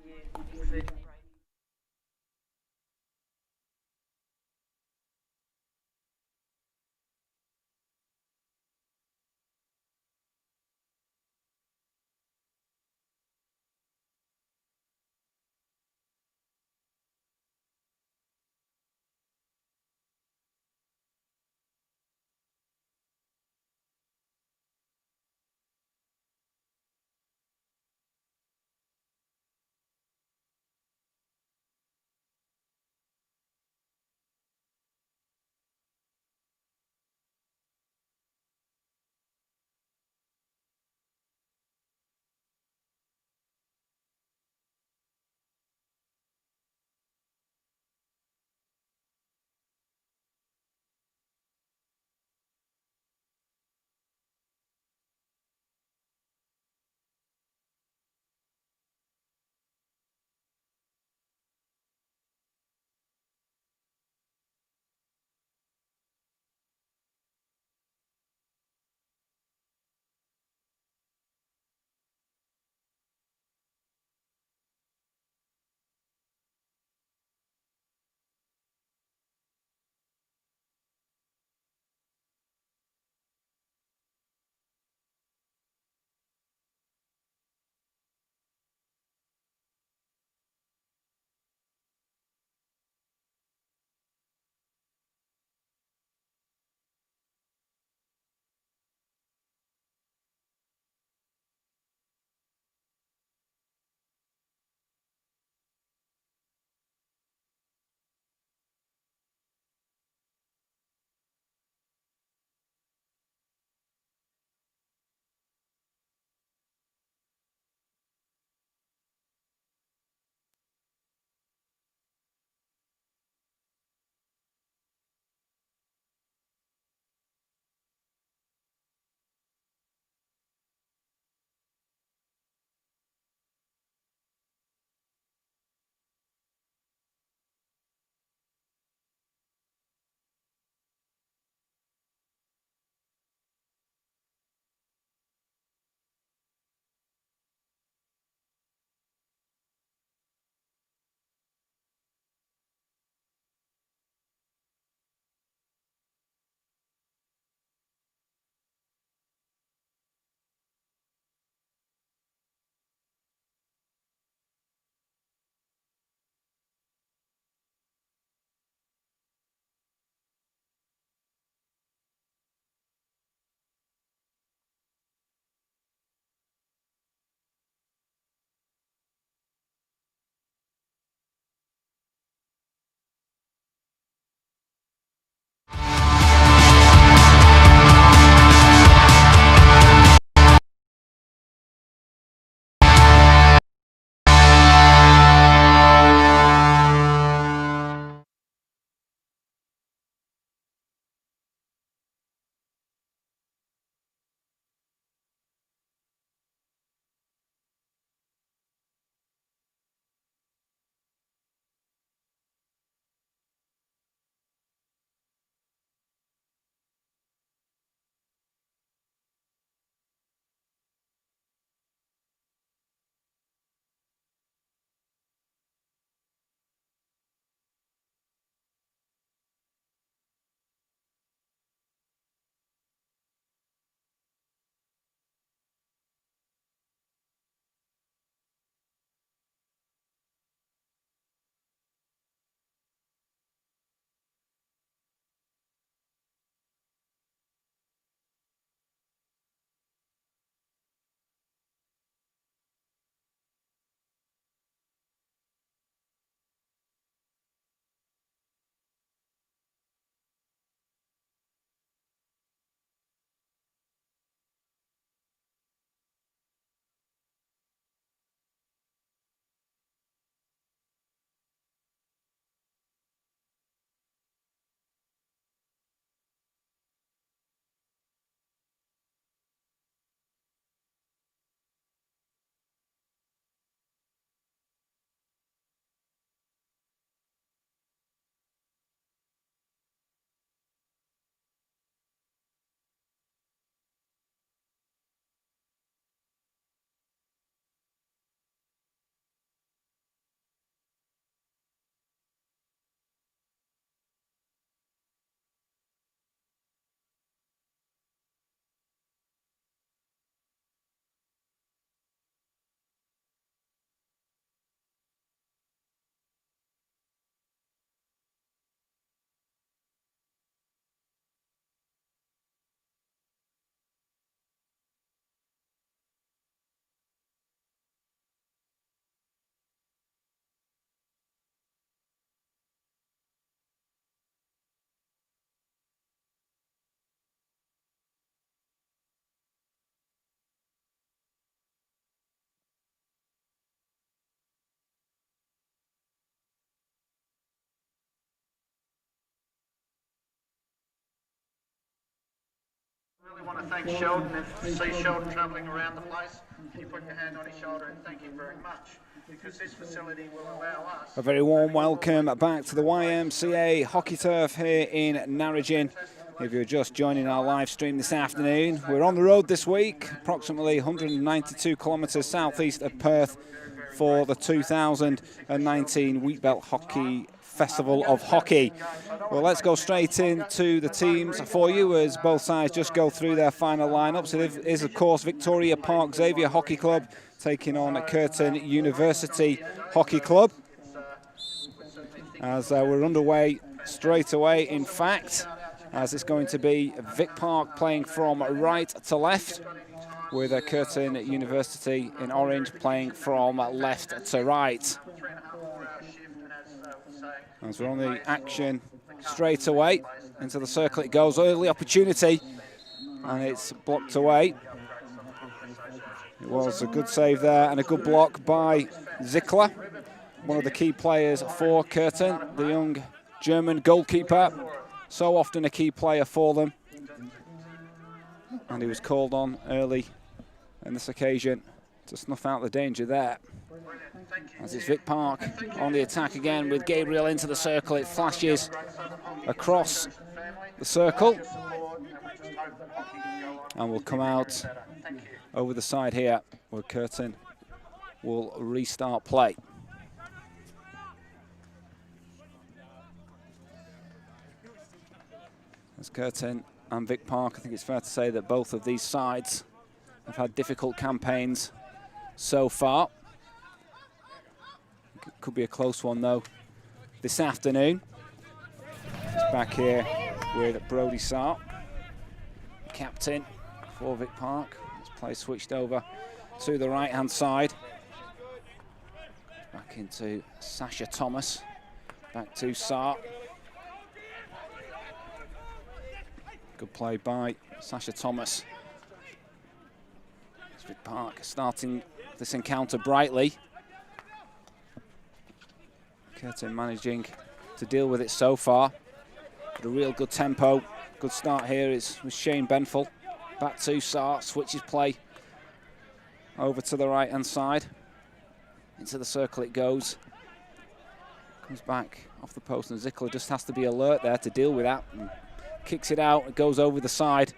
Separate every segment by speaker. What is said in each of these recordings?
Speaker 1: Yes, exactly right. want to thank Sheldon. If you see Sheldon travelling around the place, can you put your hand on his shoulder and thank him very much, because this facility will allow us...
Speaker 2: A very warm welcome back to the YMCA hockey turf here in Narrogin. If you're just joining our live stream this afternoon, we're on the road this week, approximately 192 kilometres southeast of Perth for the 2019 Wheatbelt Hockey Festival of Hockey. Well, let's go straight into the teams for you as both sides just go through their final lineups. It is, of course, Victoria Park Xavier Hockey Club taking on Curtin University Hockey Club. As we're underway straight away, in fact, as it's going to be Vic Park playing from right to left, with Curtin University in orange playing from left to right. As we're on the action straight away, into the circle it goes, early opportunity, and it's blocked away. It was a good save there and a good block by Zickler, one of the key players for Curtin, the young German goalkeeper, so often a key player for them. And he was called on early on this occasion to snuff out the danger there. As it's Vic Park on the attack again with Gabriel into the circle. It flashes across the circle and will come out over the side here where Curtin will restart play. As Curtin and Vic Park, I think it's fair to say that both of these sides have had difficult campaigns so far. Could be a close one though this afternoon. It's back here with Brody Sark, captain for Vic Park. This play switched over to the right hand side. Back into Sasha Thomas. Back to Sark. Good play by Sasha Thomas. It's Vic Park starting this encounter brightly. Curtin managing to deal with it so far. But a real good tempo. Good start here is with Shane Benful. Back to Sark, switches play over to the right hand side. Into the circle it goes. Comes back off the post and Zickler just has to be alert there to deal with that. And kicks it out, it goes over the side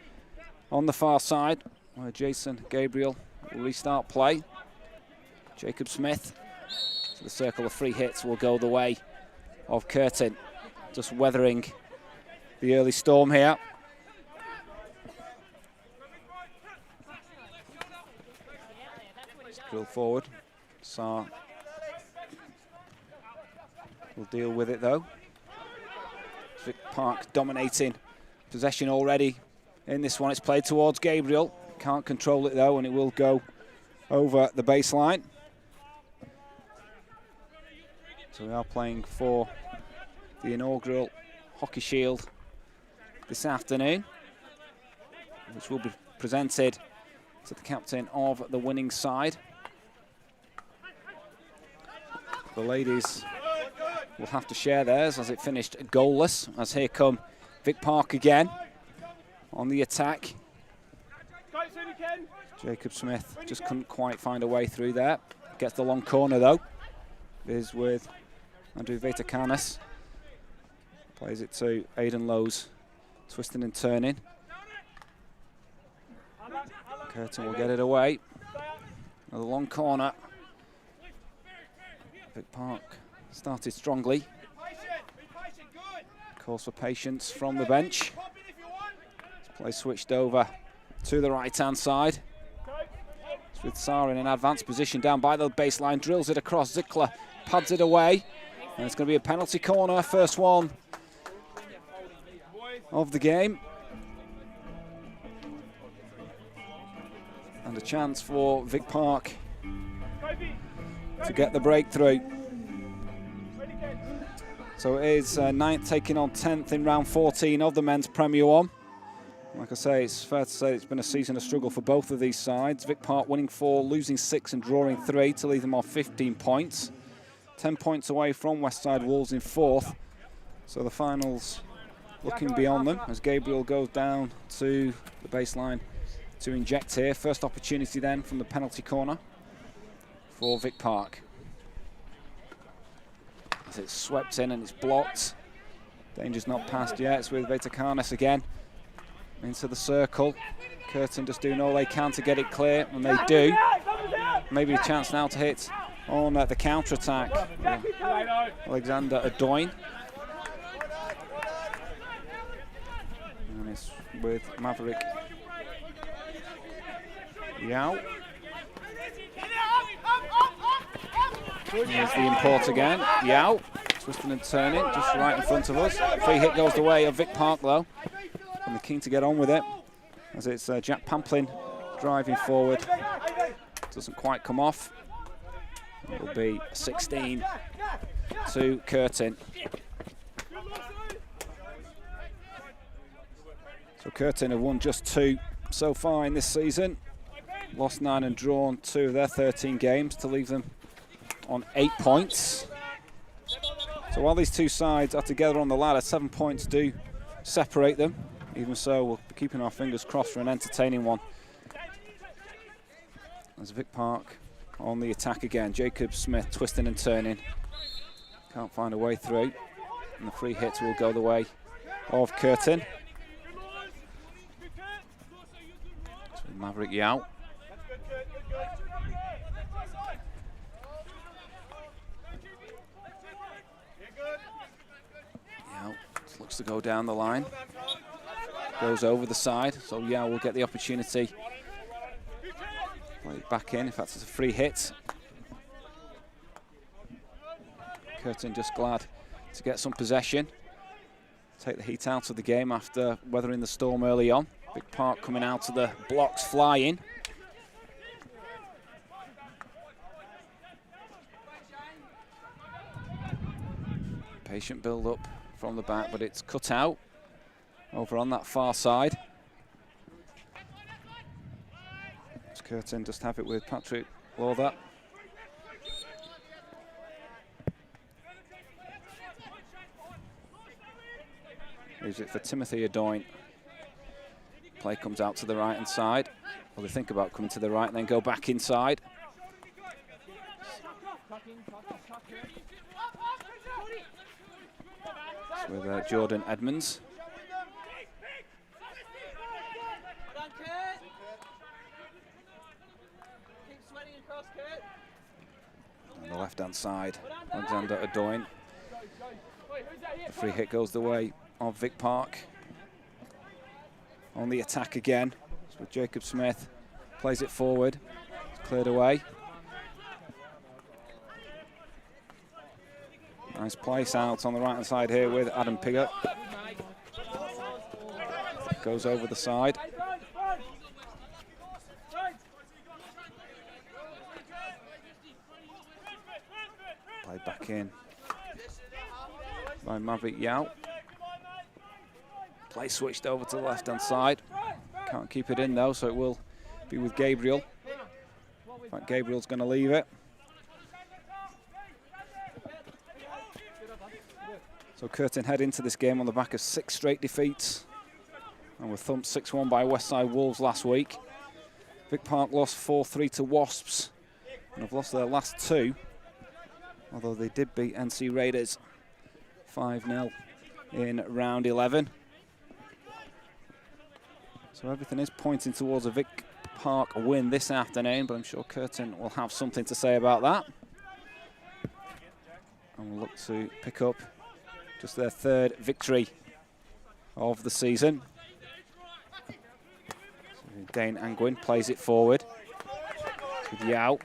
Speaker 2: on the far side where Jason Gabriel will restart play. Jacob Smith. So the circle of free hits will go the way of Curtin, just weathering the early storm here. Drill forward. Sark will deal with it though. Vic Park dominating possession already in this one. It's played towards Gabriel. Can't control it though, and it will go over the baseline. So we are playing for the inaugural Hockey Shield this afternoon, which will be presented to the captain of the winning side. The ladies will have to share theirs as it finished goalless, as here come Vic Park again on the attack. Jacob Smith just couldn't quite find a way through there. Gets the long corner though. Is with Andrew Vetakanis. Plays it to Aidan Lowe's, twisting and turning. Curtin will get it away. Another long corner. Vic Park started strongly. Calls for patience from the bench. This play switched over to the right-hand side. It's with Sark in an advanced position down by the baseline. Drills it across. Zickler pads it away. And it's going to be a penalty corner, first one of the game. And a chance for Vic Park to get the breakthrough. So it is 9th taking on 10th in round 14 of the men's Premier 1. Like I say, it's fair to say it's been a season of struggle for both of these sides. Vic Park winning 4, losing 6 and drawing 3 to leave them off 15 points. 10 points away from Westside Wolves in 4th. So the finals looking beyond them as Gabriel goes down to the baseline to inject here. First opportunity then from the penalty corner for Vic Park. As it's swept in and it's blocked. Danger's not passed yet. It's with Vetakanis again. Into the circle. Curtin just doing all they can to get it clear, and they do. Maybe a chance now to hit on the counter-attack. Alexander Adoyne. And it's with Maverick Yao. Here's the import again. Yao. Twisting and turning, just right in front of us. Free hit goes the way of Vic Park, though. And they're keen to get on with it. As it's Jack Pamplin driving forward. Doesn't quite come off. It will be 16 to Curtin. So Curtin have won just 2 so far in this season. Lost 9 and drawn 2 of their 13 games to leave them on 8 points. So while these two sides are together on the ladder, 7 points do separate them. Even so, we'll be keeping our fingers crossed for an entertaining one. As Vic Park on the attack again. Jacob Smith twisting and turning. Can't find a way through. And the free hit will go the way of Curtin. So Maverick Yao. Yao looks to go down the line. Goes over the side, so Yao will get the opportunity. Play it back in, if that's a free hit. Curtin just glad to get some possession. Take the heat out of the game after weathering the storm early on. Vic Park coming out of the blocks flying. Patient build up from the back, but it's cut out. Over on that far side. Curtin just have it with Patrick Lawther. Leaves it for Timothy Adoyne. Play comes out to the right-hand side. Well, they think about coming to the right and then go back inside. It's with Jordan Edmonds. On the left-hand side, Alexander Adoyne. The free hit goes the way of Vic Park. On the attack again, it's with Jacob Smith. Plays it forward, it's cleared away. Nice place out on the right-hand side here with Adam Piggott. Goes over the side. Played back in by Maverick Yao. Play switched over to the left-hand side. Can't keep it in though, so it will be with Gabriel. In fact, Gabriel's going to leave it. So Curtin head into this game on the back of 6 straight defeats. And were thumped 6-1 by Westside Wolves last week. Vic Park lost 4-3 to Wasps and have lost their last 2. Although they did beat NC Raiders 5-0 in round 11. So everything is pointing towards a Vic Park win this afternoon, but I'm sure Curtin will have something to say about that. And we'll look to pick up just their 3rd victory of the season. So Dane Angwin plays it forward with Yao.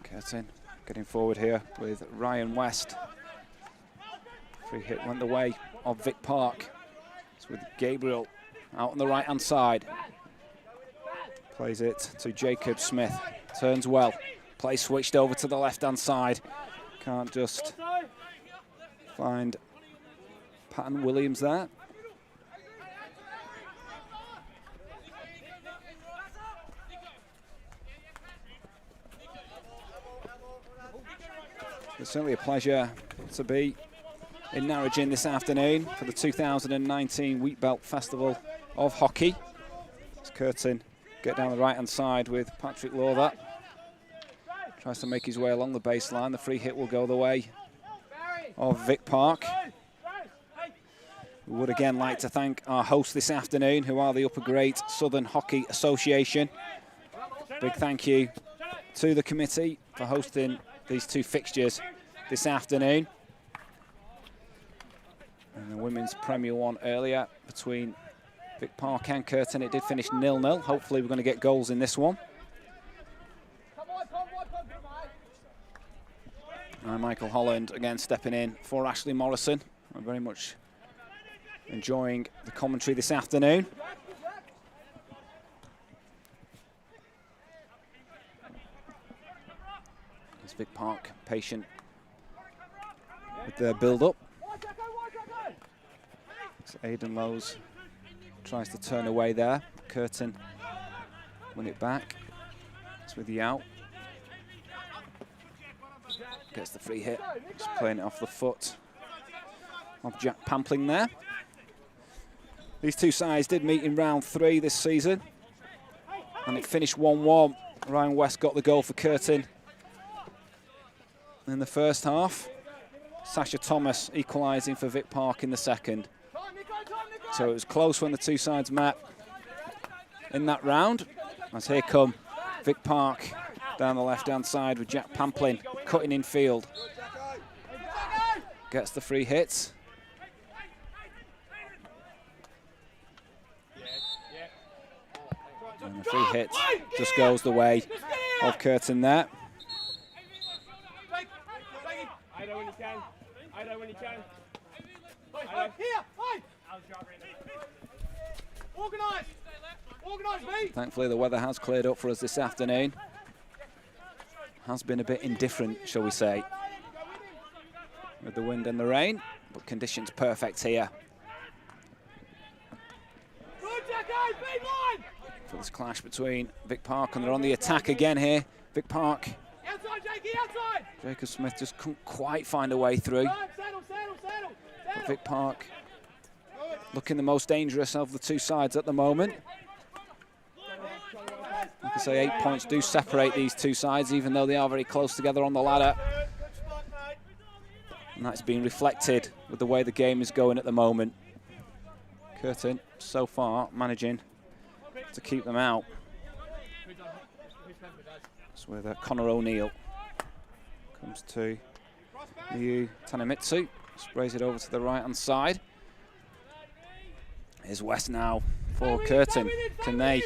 Speaker 2: Curtin getting forward here with Ryan West. Free hit went the way of Vic Park. It's with Gabriel out on the right-hand side. Plays it to Jacob Smith. Turns well. Play switched over to the left-hand side. Can't just find Patton Williams there. It's certainly a pleasure to be in Narrogin this afternoon for the 2019 Wheat Belt Festival of Hockey. As Curtin get down the right-hand side with Patrick Lawther. Tries to make his way along the baseline. The free hit will go the way of Vic Park. We would again like to thank our hosts this afternoon, who are the Upper Great Southern Hockey Association. Big thank you to the committee for hosting these two fixtures this afternoon. And the Women's Premier One earlier between Vic Park and Curtin. It did finish 0-0. Hopefully we're going to get goals in this one. And Michael Holland again stepping in for Ashley Morrison. I'm very much enjoying the commentary this afternoon. As Vic Park patient with their build-up. So Aidan Lowe's tries to turn away there. Curtin win it back. It's with the out. Gets the free hit. Just playing it off the foot of Jack Pampling there. These two sides did meet in round 3 this season, and it finished 1-1. Ryan West got the goal for Curtin in the first half. Sasha Thomas equalising for Vic Park in the second. So it was close when the two sides met in that round. As here come Vic Park down the left-hand side with Jack Pamplin cutting in field. Gets the free hit. And the free hit just goes the way of Curtin there. Thankfully the weather has cleared up for us this afternoon. Has been a bit indifferent, shall we say, with the wind and the rain, but conditions perfect here for this clash between Vic Park, and they're on the attack again here. Vic Park. Jacob Smith just couldn't quite find a way through. But Vic Park looking the most dangerous of the two sides at the moment. Like I say, 8 points do separate these two sides, even though they are very close together on the ladder. And that's been reflected with the way the game is going at the moment. Curtin, so far, managing to keep them out. It's with Connor O'Neill. Comes to Ryu Tanemitsu. Sprays it over to the right-hand side. Here's West now for Curtin. Can they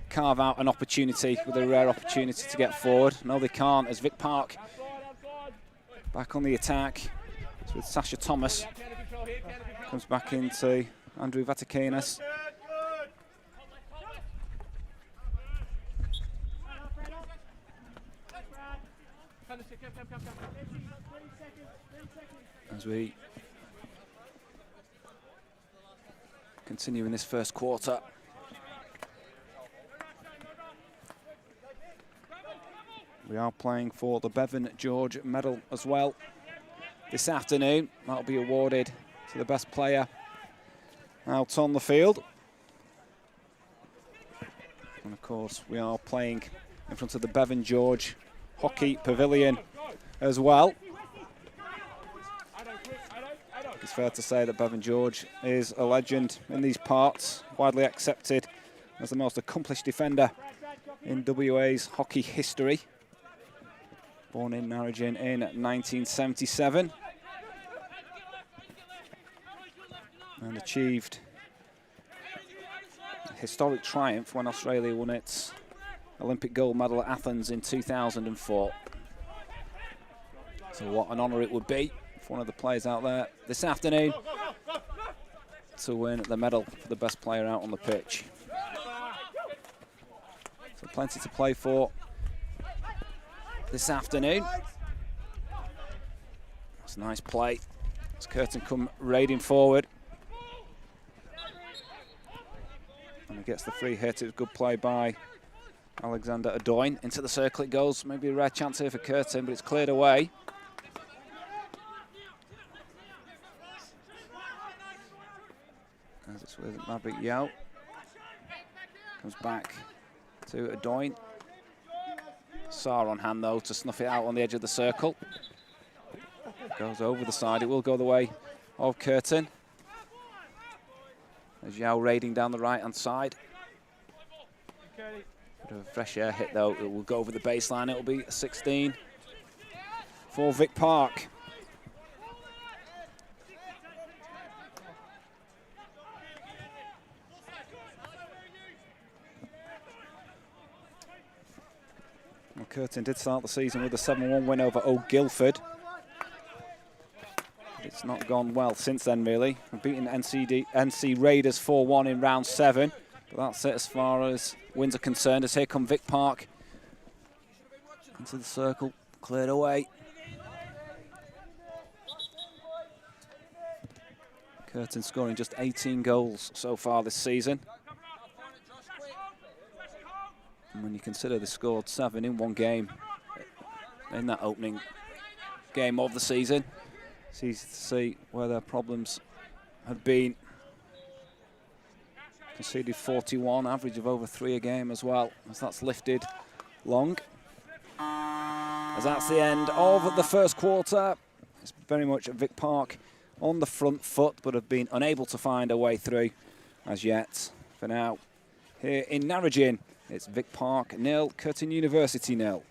Speaker 2: carve out an opportunity with a rare opportunity to get forward? No, they can't, as Vic Park back on the attack. It's with Sasha Thomas. Comes back into Andrew Vatikanis. As we continue in this first quarter. We are playing for the Bevan George Medal as well this afternoon. That'll be awarded to the best player out on the field. And of course, we are playing in front of the Bevan George Hockey Pavilion as well. It's fair to say that Bevan George is a legend in these parts, widely accepted as the most accomplished defender in WA's hockey history. Born in Narrogin in 1977 and achieved a historic triumph when Australia won its Olympic gold medal at Athens in 2004. So what an honour it would be for one of the players out there this afternoon to win the medal for the best player out on the pitch. So plenty to play for this afternoon. It's a nice play. As Curtin come raiding forward. And he gets the free hit. It was good play by Alexander Adoyne. Into the circle it goes. Maybe a rare chance here for Curtin, but it's cleared away. as it's with Maverick Yao. Comes back to Adoyne. Saar on hand though to snuff it out on the edge of the circle. Goes over the side, it will go the way of Curtin. As Yao raiding down the right hand side. Bit of a fresh air hit though, it will go over the baseline, it will be a 16 for Vic Park. Well, Curtin did start the season with a 7-1 win over Old Guildford. It's not gone well since then, really. We've beaten NC Raiders 4-1 in round 7. But that's it as far as wins are concerned, as here come Vic Park. Into the circle, cleared away. Curtin scoring just 18 goals so far this season. And when you consider they scored 7 in one game in that opening game of the season, it's easy to see where their problems have been. Conceded 41, average of over 3 a game as well, as that's lifted long. As that's the end of the first quarter. It's very much Vic Park on the front foot, but have been unable to find a way through as yet. For now, here in Narrogin, it's Vic Park 0, Curtn University 0.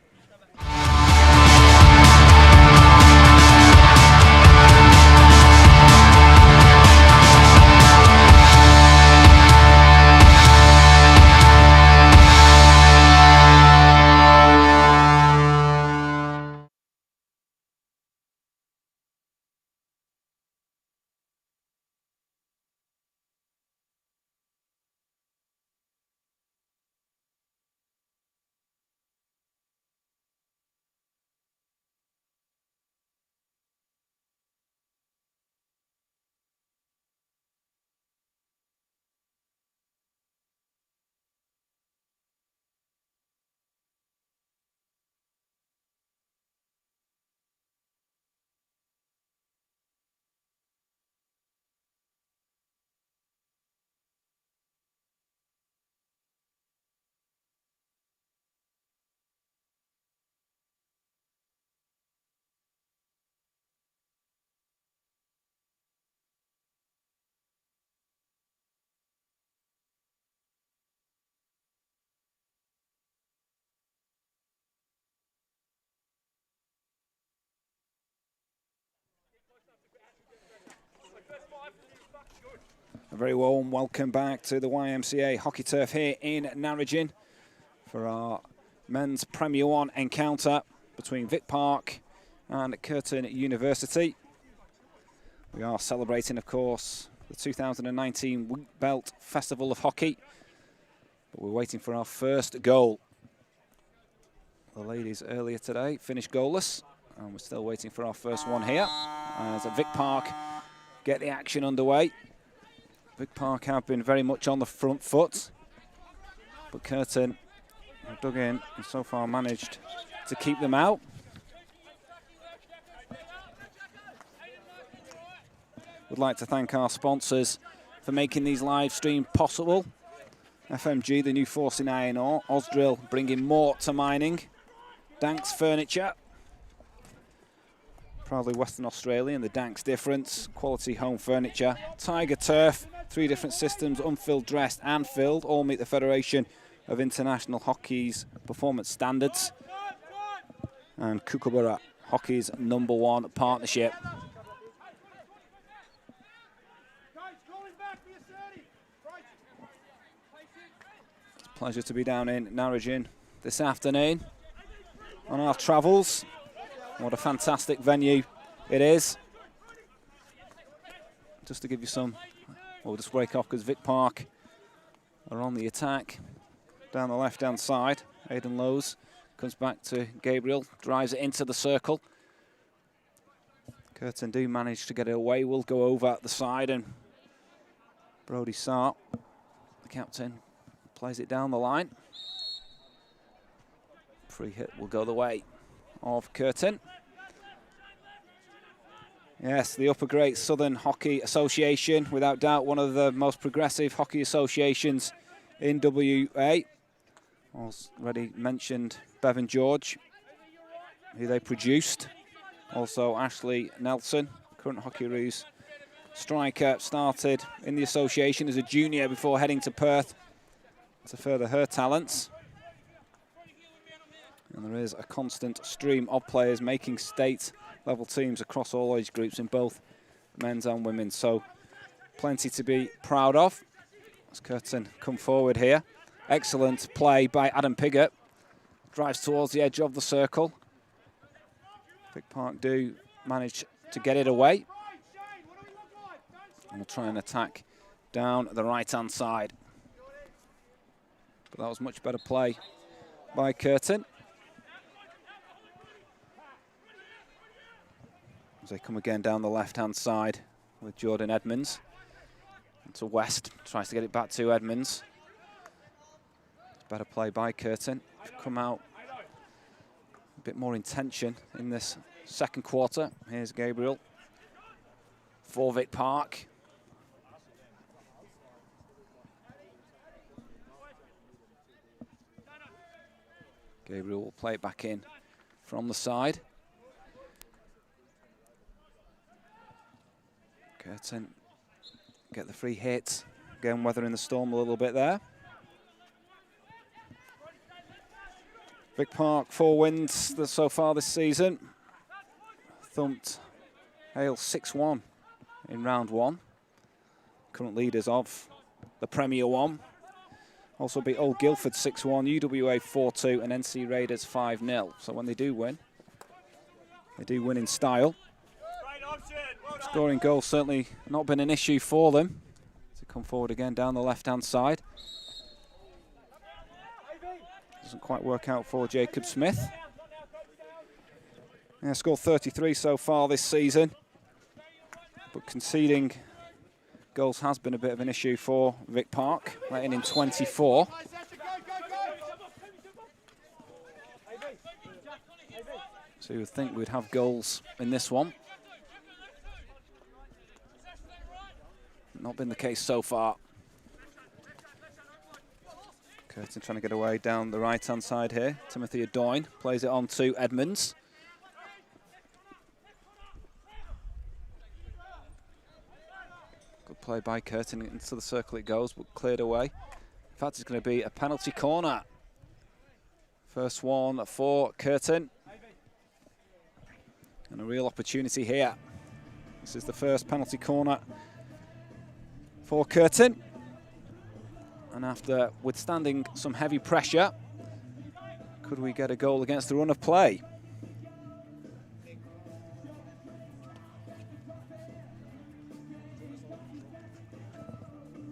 Speaker 2: A very warm welcome back to the YMCA hockey turf here in Narrogin for our men's Premier 1 encounter between Vic Park and Curtn University. We are celebrating, of course, the 2019 Wheat Belt Festival of Hockey, but we're waiting for our first goal. The ladies earlier today finished goalless, and we're still waiting for our first one here as Vic Park get the action underway. Vic Park have been very much on the front foot, but Curtin have dug in and so far managed to keep them out. Would like to thank our sponsors for making these live streams possible. FMG, the new force in iron ore. Osdrill, bringing more to mining. Danks Furniture. Proudly Western Australian, the Danks difference. Quality home furniture. Tiger Turf, 3 different systems, unfilled, dressed and filled. All meet the Federation of International Hockey's performance standards. And Kookaburra, hockey's #1 partnership. It's a pleasure to be down in Narrogin this afternoon on our travels. What a fantastic venue it is. Just to give you some, we'll just break off because Vic Park are on the attack. Down the left-hand side, Aidan Lowe's comes back to Gabriel, drives it into the circle. Curtin do manage to get it away, will go over the side, and Brody Saar, the captain, plays it down the line. Free hit will go the way of Curtin. Yes, the Upper Great Southern Hockey Association, without doubt one of the most progressive hockey associations in WA. Already mentioned Bevan George, who they produced. Also Ashley Nelson, current Hockeyroos striker, started in the association as a junior before heading to Perth to further her talents. And there is a constant stream of players making state-level teams across all age groups in both men's and women's. So plenty to be proud of. As Curtin come forward here. Excellent play by Adam Piggott. Drives towards the edge of the circle. Vic Park do manage to get it away. And we'll try and attack down the right-hand side. But that was much better play by Curtin. As they come again down the left-hand side with Jordan Edmonds. To West, tries to get it back to Edmonds. It's better play by Curtin. Come out a bit more intention in this second quarter. Here's Gabriel for Vic Park. Gabriel will play it back in from the side. Curtin get the free hit. Again, weathering the storm a little bit there. Vic Park, 4 wins so far this season. Thumped Hale 6-1 in round 1. Current leaders of the Premier 1. Also beat Old Guildford 6-1, UWA 4-2, and NC Raiders 5-0. So when they do win in style. Scoring goals certainly not been an issue for them. To come forward again down the left-hand side. Doesn't quite work out for Jacob Smith. Yeah, scored 33 so far this season. But conceding goals has been a bit of an issue for Vic Park, letting in 24. So you would think we'd have goals in this one. Not been the case so far. Curtin trying to get away down the right-hand side here. Timothy Adoyne plays it on to Edmonds. Good play by Curtin, into the circle it goes, but cleared away. In fact, it's going to be a penalty corner. First one for Curtin. And a real opportunity here. This is the first penalty corner for Curtin. And after withstanding some heavy pressure, could we get a goal against the run of play?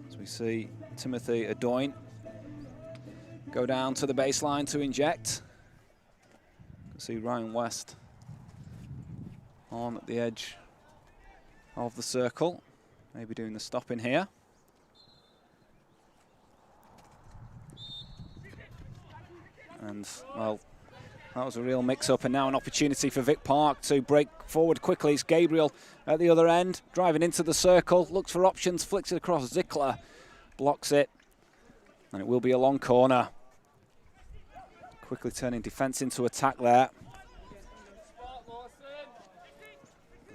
Speaker 2: As we see Timothy Adoyne go down to the baseline to inject. You can see Ryan West on at the edge of the circle, maybe doing the stop in here. And, well, that was a real mix-up, and now an opportunity for Vic Park to break forward quickly. It's Gabriel at the other end, driving into the circle, looks for options, flicks it across. Zickler blocks it, and it will be a long corner. Quickly turning defence into attack there.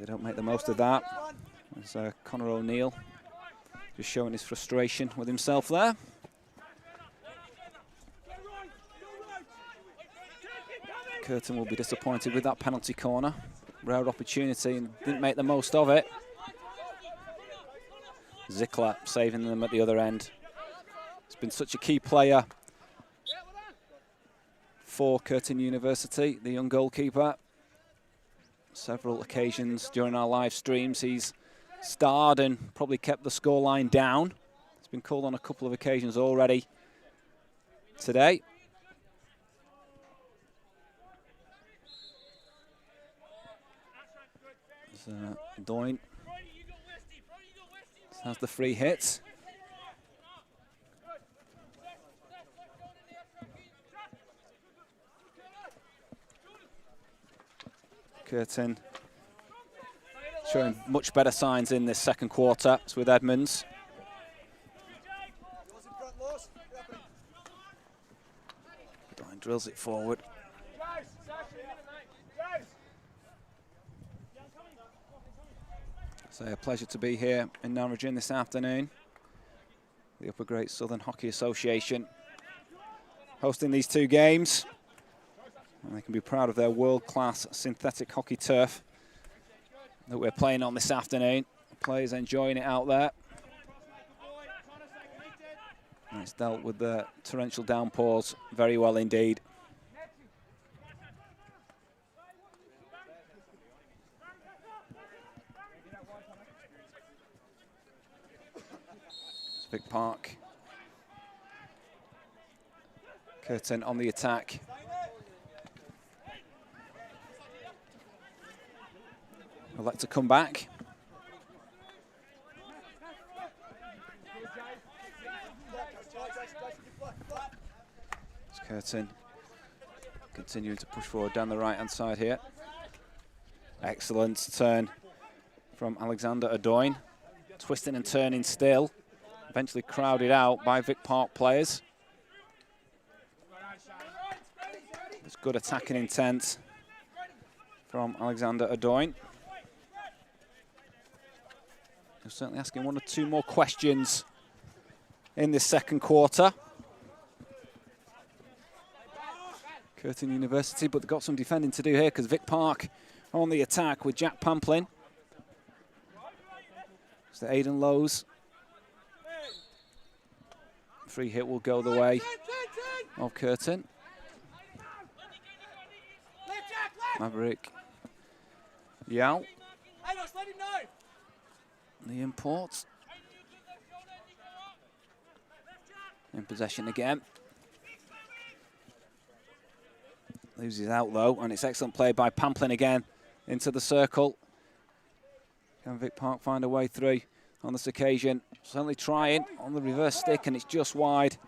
Speaker 2: They don't make the most of that. There's Connor O'Neill just showing his frustration with himself there. Curtin will be disappointed with that penalty corner. Rare opportunity and didn't make the most of it. Zickler saving them at the other end. He's been such a key player for Curtin University, the young goalkeeper. Several occasions during our live streams he's starred and probably kept the scoreline down. He's been called on a couple of occasions already today. Doyne has the free hit. Curtin showing much better signs in this second quarter. It's with Edmonds. Dine drills it forward. So a pleasure to be here in Narrogin this afternoon. The Upper Great Southern Hockey Association hosting these two games. And they can be proud of their world-class synthetic hockey turf that we're playing on this afternoon. The players enjoying it out there. And it's dealt with the torrential downpours very well indeed. It's Vic Park. Curtin on the attack. I'd like to come back. It's Curtin continuing to push forward down the right-hand side here. Excellent turn from Alexander Adoyne. Twisting and turning still. Eventually crowded out by Vic Park players. It's good attacking intent from Alexander Adoyne. He's certainly asking one or two more questions in this second quarter. Curtn University, but they've got some defending to do here because Vic Park on the attack with Jack Pamplin. So Aidan Lowe's free hit will go the way of Curtin. Maverick Yao. The imports. In possession again. Loses out though, and it's excellent play by Pamplin again into the circle. Can Vic Park find a way through on this occasion? Certainly trying on the reverse stick, and it's just wide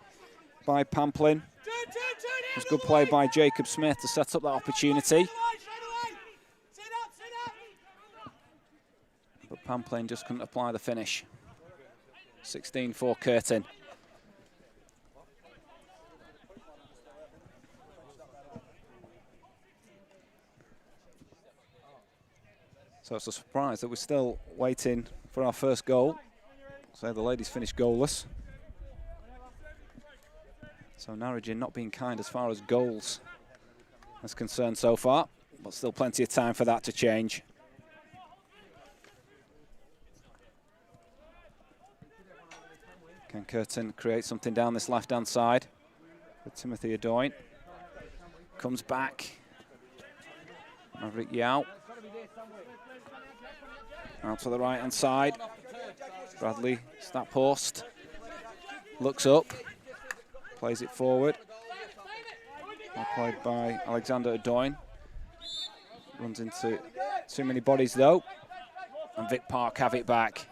Speaker 2: by Pamplin. It's good play by Jacob Smith to set up that opportunity. But Pamplin just couldn't apply the finish. 16 for Curtin. So it's a surprise that we're still waiting for our first goal. So the ladies finished goalless. So Narrogin not being kind as far as goals is concerned so far, but still plenty of time for that to change. Can Curtin create something down this left-hand side with Timothy Adoyne? Comes back. Maverick Yao. Out to the right-hand side. Bradley, step post. Looks up. Plays it forward. Well played by Alexander Adoyne. Runs into too many bodies though. And Vic Park have it back.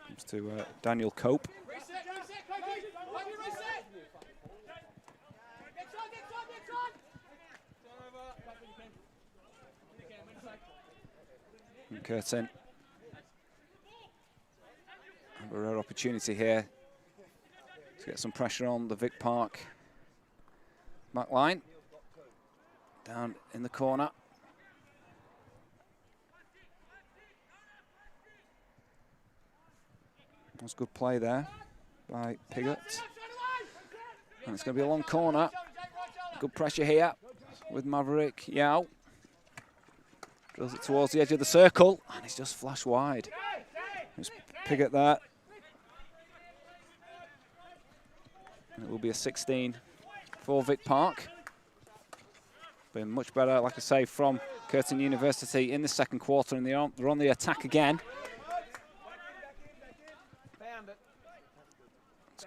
Speaker 2: Comes to Daniel Cope. And Curtin. A rare opportunity here to get some pressure on the Vic Park back line. Down in the corner. That's good play there by Pigott. And it's going to be a long corner. Good pressure here with Maverick Yao. Drills it towards the edge of the circle, and it's just flashed wide. There's Pigott there. And it will be a 16 for Vic Park. Been much better, like I say, from Curtin University in the second quarter, and they're on the attack again.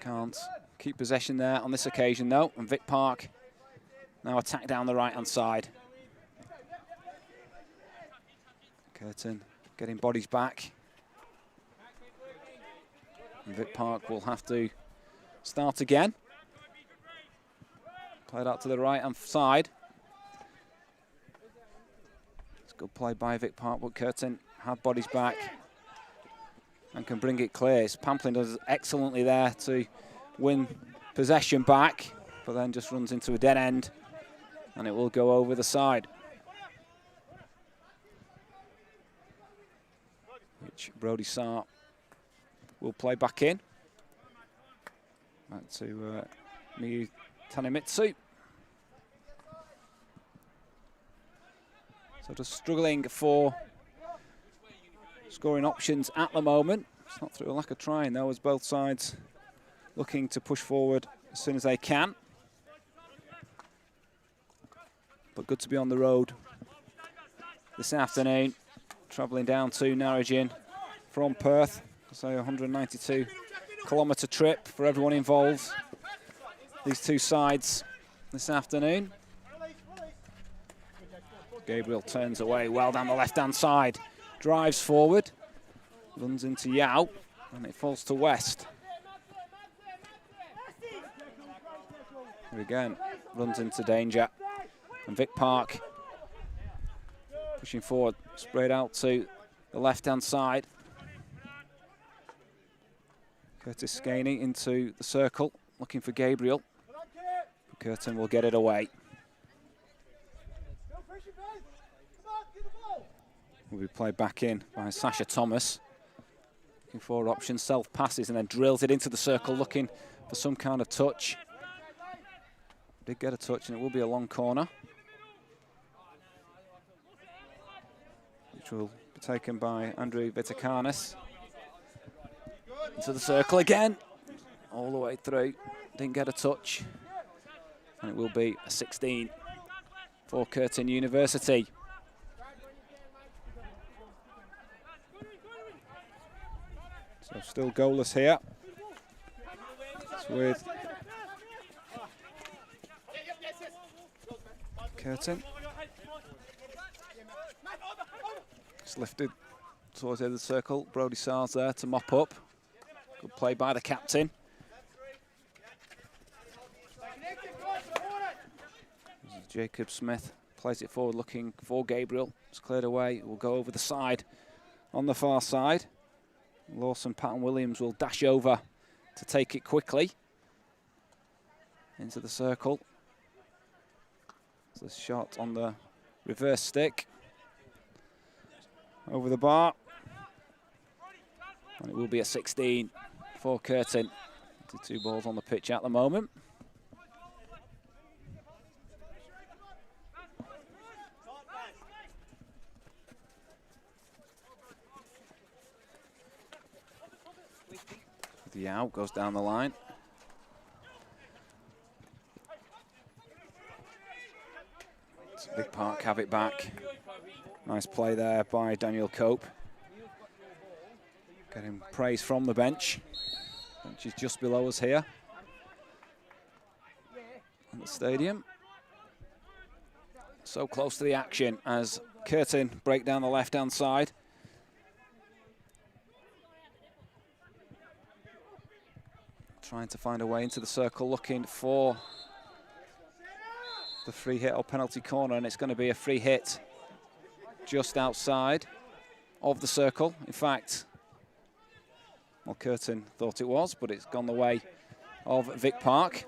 Speaker 2: Can't keep possession there on this occasion though, and Vic Park now attack down the right-hand side. Curtin getting bodies back. And Vic Park will have to start again. Played out to the right-hand side. It's a good play by Vic Park, but Curtin had bodies back and can bring it clear. Pamplin does excellently there to win possession back, but then just runs into a dead end, and it will go over the side. Which Brody Sarr will play back in. Back to Miyu Tanemitsu. So just struggling for scoring options at the moment. It's not through a lack of trying though, as both sides looking to push forward as soon as they can. But good to be on the road this afternoon, travelling down to Narrogin from Perth. So a 192-kilometre trip for everyone involved. These two sides this afternoon. Gabriel turns away well down the left-hand side, drives forward, runs into Yao, and it falls to West. Here again, runs into danger. And Vic Park pushing forward, sprayed out to the left-hand side. Curtis Skaney into the circle, looking for Gabriel. Curtin will get it away. Will be played back in by Sasha Thomas. Looking for options, self-passes, and then drills it into the circle, looking for some kind of touch. Did get a touch, and it will be a long corner, which will be taken by Andrew Vitakanis. Into the circle again, all the way through. Didn't get a touch, and it will be a 16 for Curtn University. So still goalless here. It's with Curtin. It's lifted towards the end of the circle. Brody Sarr's there to mop up. Good play by the captain. Jacob Smith plays it forward, looking for Gabriel. It's cleared away. It will go over the side on the far side. Lawson Patton Williams will dash over to take it quickly into the circle. It's a shot on the reverse stick over the bar, and it will be a 16 for Curtin. 2 balls on the pitch at the moment. The out goes down the line. Vic Park have it back. Nice play there by Daniel Cope. Getting praise from the bench. Bench is just below us here in the stadium. So close to the action as Curtin break down the left-hand side. Trying to find a way into the circle, looking for the free hit or penalty corner, and it's going to be a free hit just outside of the circle. In fact, well, Curtin thought it was, but it's gone the way of Vic Park.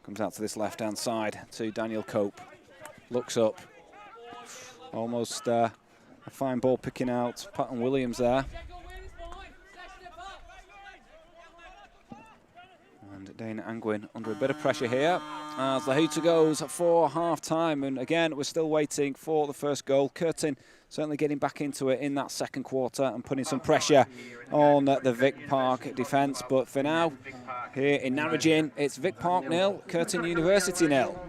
Speaker 2: Comes out to this left-hand side to Daniel Cope. Looks up. Almost a fine ball picking out Patton Williams there. And Dana Angwin under a bit of pressure here as the hooter goes for half-time. And again, we're still waiting for the first goal. Curtin certainly getting back into it in that second quarter and putting some pressure on the Vic Park defence. But for now, here in Narrogin, it's Vic Park 0, Curtin University 0.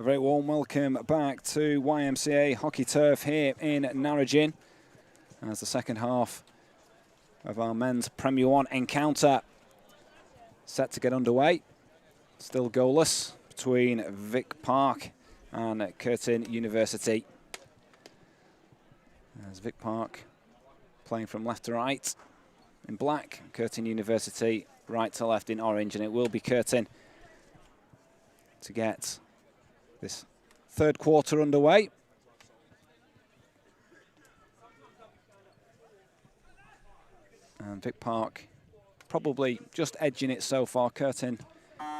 Speaker 2: A very warm welcome back to YMCA Hockey Turf here in Narrogin as the second half of our men's Premier 1 encounter set to get underway. Still goalless between Vic Park and Curtn University. As Vic Park playing from left to right in black, Curtn University right to left in orange, and it will be Curtin to get this third quarter underway. And Vic Park probably just edging it so far. Curtin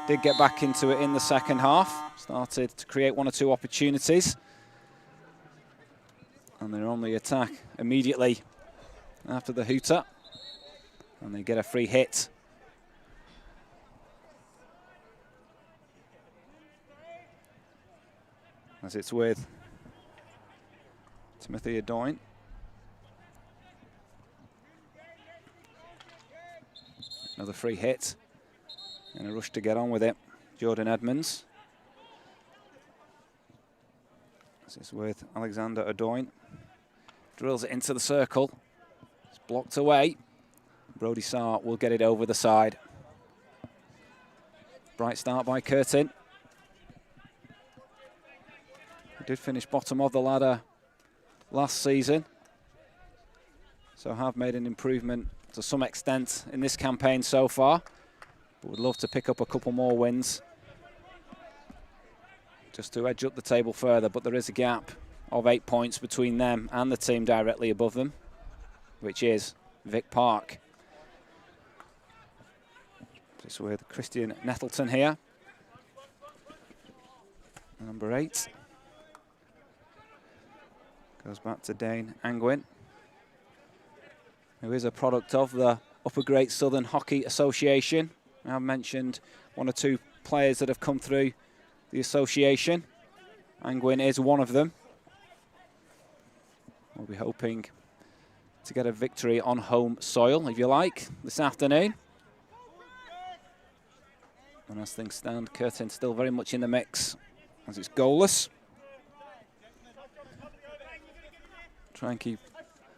Speaker 2: did get back into it in the second half, started to create one or two opportunities. And they're on the attack immediately after the hooter. And they get a free hit. As it's with Timothy Adoyne. Another free hit. In a rush to get on with it, Jordan Edmonds. As it's with Alexander Adoyne. Drills it into the circle. It's blocked away. Brody Sarr will get it over the side. Bright start by Curtin. He did finish bottom of the ladder last season, so have made an improvement to some extent in this campaign so far, but would love to pick up a couple more wins just to edge up the table further. But there is a gap of 8 points between them and the team directly above them, which is Vic Park. Just with Christian Nettleton here, number 8. Goes back to Dane Angwin, who is a product of the Upper Great Southern Hockey Association. I've mentioned one or two players that have come through the association. Angwin is one of them. We'll be hoping to get a victory on home soil, if you like, this afternoon. And as things stand, Curtin still very much in the mix as it's goalless. Try and keep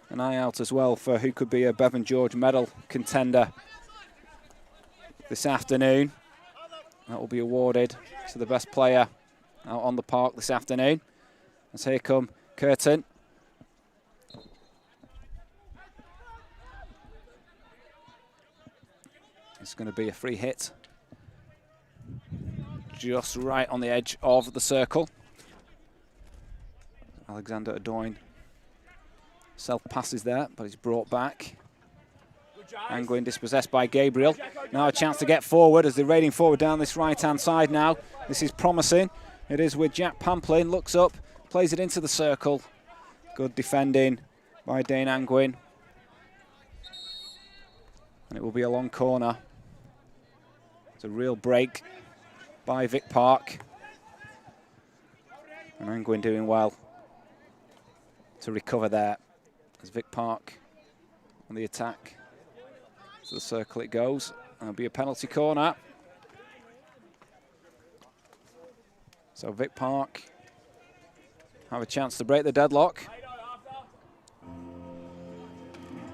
Speaker 2: an eye out as well for who could be a Bevan George medal contender this afternoon. That will be awarded to the best player out on the park this afternoon. As here come Curtin. It's going to be a free hit. Just right on the edge of the circle. Alexander Adoyne self-passes there, but he's brought back. Angwin dispossessed by Gabriel. Now a chance to get forward as they're raiding forward down this right-hand side now. This is promising. It is with Jack Pamplin. Looks up, plays it into the circle. Good defending by Dane Angwin. And it will be a long corner. It's a real break by Vic Park. And Angwin doing well to recover there. As Vic Park on the attack. To the circle it goes. And it'll be a penalty corner. So Vic Park have a chance to break the deadlock.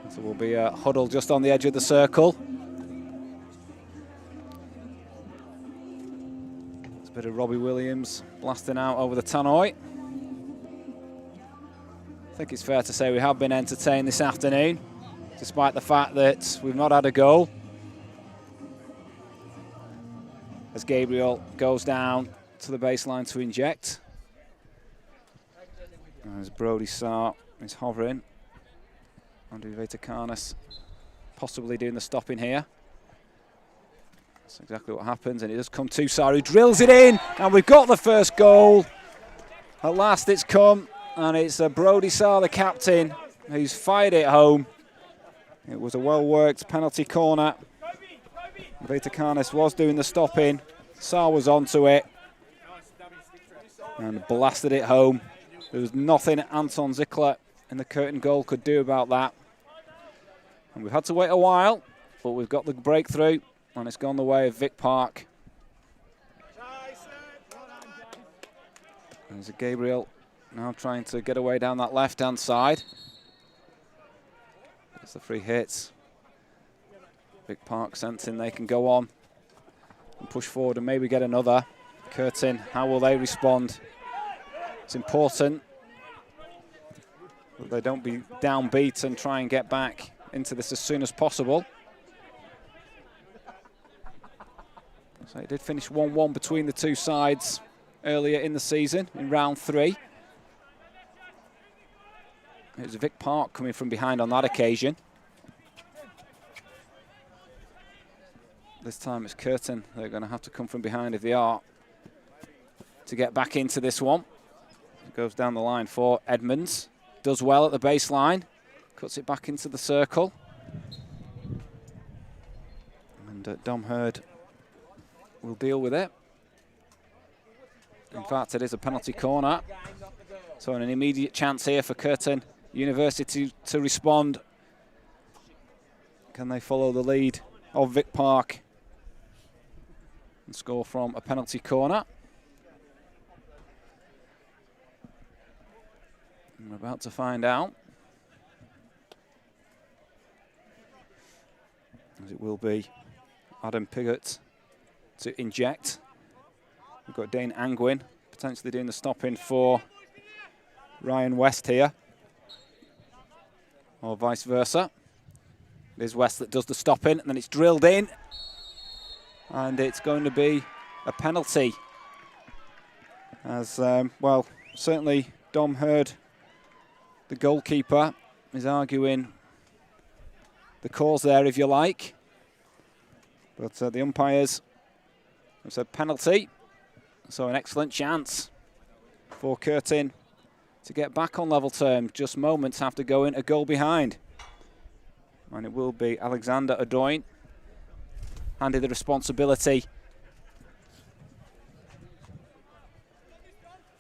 Speaker 2: So will be a huddle just on the edge of the circle. It's a bit of Robbie Williams blasting out over the tannoy. I think it's fair to say we have been entertained this afternoon, despite the fact that we've not had a goal. As Gabriel goes down to the baseline to inject. As Brody Sarr is hovering. Andrew Veitakarnas possibly doing the stopping here. That's exactly what happens, and it does come to Sarr, who drills it in, and we've got the first goal. At last it's come, and it's Brody Sarr, the captain, who's fired it home. It was a well-worked penalty corner. Veitakarnas was doing the stopping. Sarr was onto it and blasted it home. There was nothing Anton Zickler in the Curtin goal could do about that. And we've had to wait a while, but we've got the breakthrough, and it's gone the way of Vic Park. There's a Gabriel now trying to get away down that left-hand side. There's the free hits. Vic Park sensing they can go on and push forward and maybe get another. Curtin, how will they respond? It's important that they don't be downbeat and try and get back into this as soon as possible. So it did finish 1-1 between the two sides earlier in the season in round 3. It was Vic Park coming from behind on that occasion. This time it's Curtin. They're going to have to come from behind if they are to get back into this one. It goes down the line for Edmonds. Does well at the baseline. Cuts it back into the circle. And Dom Hurd will deal with it. In fact, it is a penalty corner. So an immediate chance here for Curtin University to respond. Can they follow the lead of Vic Park and score from a penalty corner? We're about to find out. As it will be Adam Pigott to inject. We've got Dane Angwin potentially doing the stopping for Ryan West here. Or vice versa. It is West that does the stopping, and then it's drilled in. And it's going to be a penalty. As, well, certainly Dom Hurd, the goalkeeper, is arguing the cause there, if you like. But the umpires have said penalty. So an excellent chance for Curtin to get back on level terms just moments after going a goal behind. And it will be Alexander Adoin handed the responsibility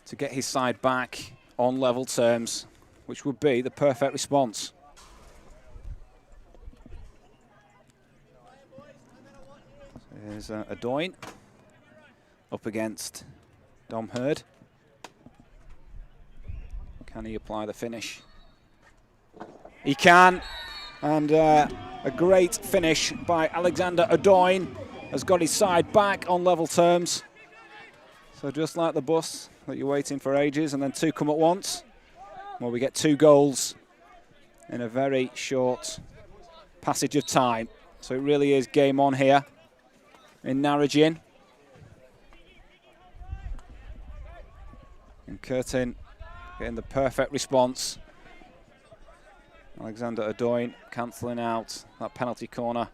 Speaker 2: to get his side back on level terms, which would be the perfect response. There's Adoin up against Dom Hurd. Can he apply the finish? He can, and a great finish by Alexander Adoin has got his side back on level terms. So just like the bus that you're waiting for ages and then two come at once, well, we get 2 goals in a very short passage of time. So it really is game on here in Narrogin. And Curtin getting the perfect response. Alexander Adoin cancelling out that penalty corner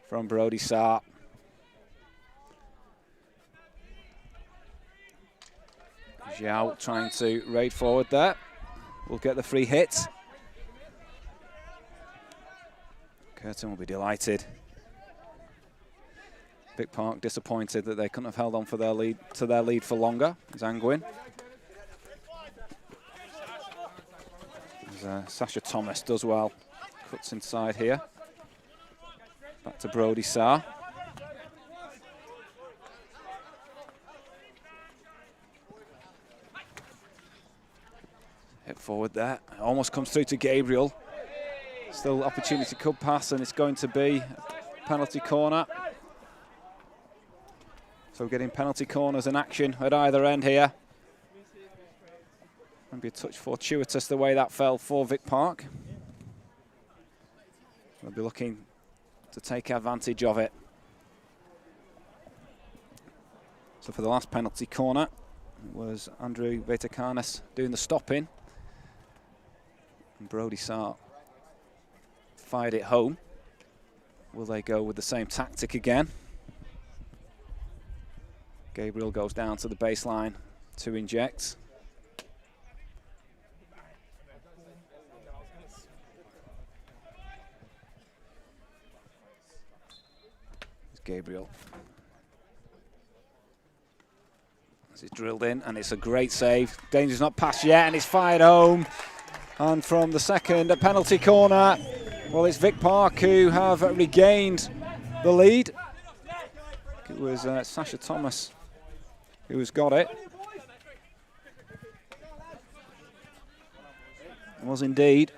Speaker 2: from Brody Sarr. Zhao trying to raid forward there. Will get the free hit. Curtin will be delighted. Vic Park disappointed that they couldn't have held on for their lead for longer. It's Angwin. Sasha Thomas does well. Cuts inside here. Back to Brody Sarr. Hit forward there. Almost comes through to Gabriel. Still opportunity could pass, and it's going to be a penalty corner. So we're getting penalty corners in action at either end here. Maybe a touch fortuitous the way that fell for Vic Park. They'll be looking to take advantage of it. So for the last penalty corner, it was Andrew Vetakanis doing the stopping. And Brody Sarr fired it home. Will they go with the same tactic again? Gabriel goes down to the baseline to inject. It's Gabriel. As it's drilled in, and it's a great save. Danger's not passed yet, and it's fired home. And from the second, a penalty corner. Well, it's Vic Park who have regained the lead. It was Sasha Thomas who has got it. It was indeed.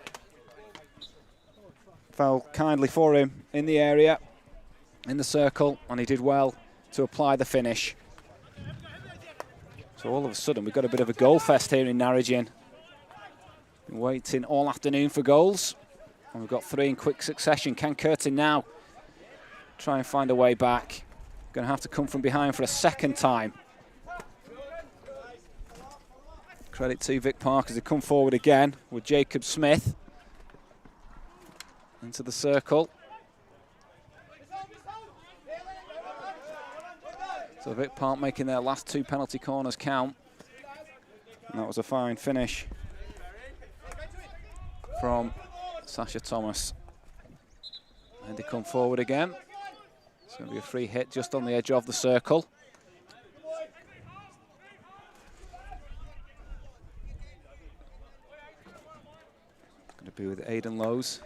Speaker 2: Fell kindly for him in the area, in the circle, and he did well to apply the finish. So all of a sudden, we've got a bit of a goal fest here in Narrogin. Been waiting all afternoon for goals, and we've got 3 in quick succession. Can Curtin now try and find a way back? Going to have to come from behind for a second time. Credit to Vic Park as they come forward again with Jacob Smith into the circle. So Vic Park making their last 2 penalty corners count. And that was a fine finish from Sasha Thomas. And they come forward again. It's going to be a free hit just on the edge of the circle. Going to be with Aidan Lowe's.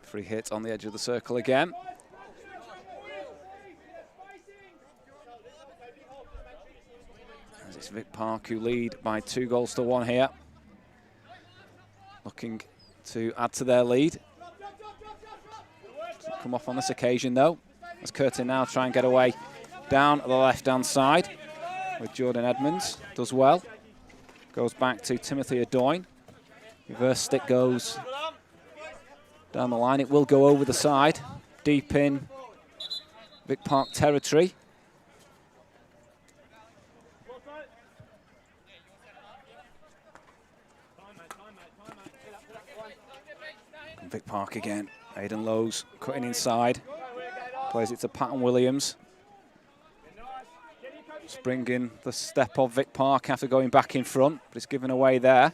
Speaker 2: Free hit on the edge of the circle again. As it's Vic Park who lead by 2 goals to 1 here. Looking to add to their lead. Doesn't come off on this occasion though. As Curtin now try and get away down the left-hand side with Jordan Edmonds. Does well. Goes back to Timothy Adoyne. Reverse stick goes down the line. It will go over the side, deep in Vic Park territory. Vic Park again. Aidan Lowe's cutting inside. Plays it to Patton Williams. Springing the step of Vic Park after going back in front, but it's given away there.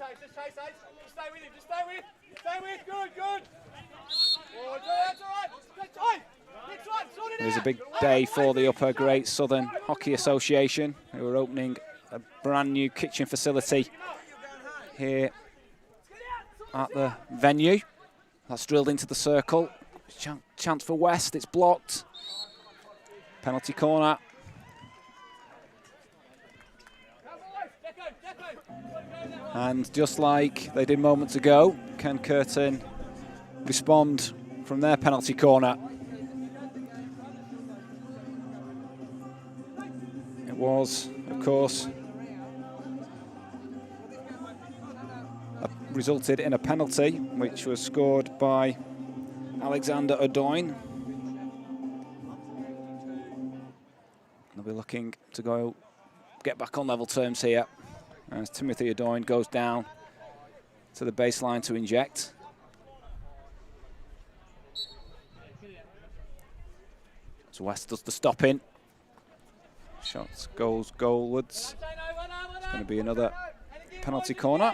Speaker 2: There's a big day for the Upper Great Southern Hockey Association, who are opening a brand new kitchen facility here at the venue. That's drilled into the circle. Chance for West, it's blocked. Penalty corner. And just like they did moments ago, can Curtin respond from their penalty corner? It was, of course, resulted in a penalty, which was scored by Alexander Adoyne. They'll be looking to go get back on level terms here as Timothy Adoyne goes down to the baseline to inject. So West does the stopping. Shots goes goalwards. It's going to be another penalty corner.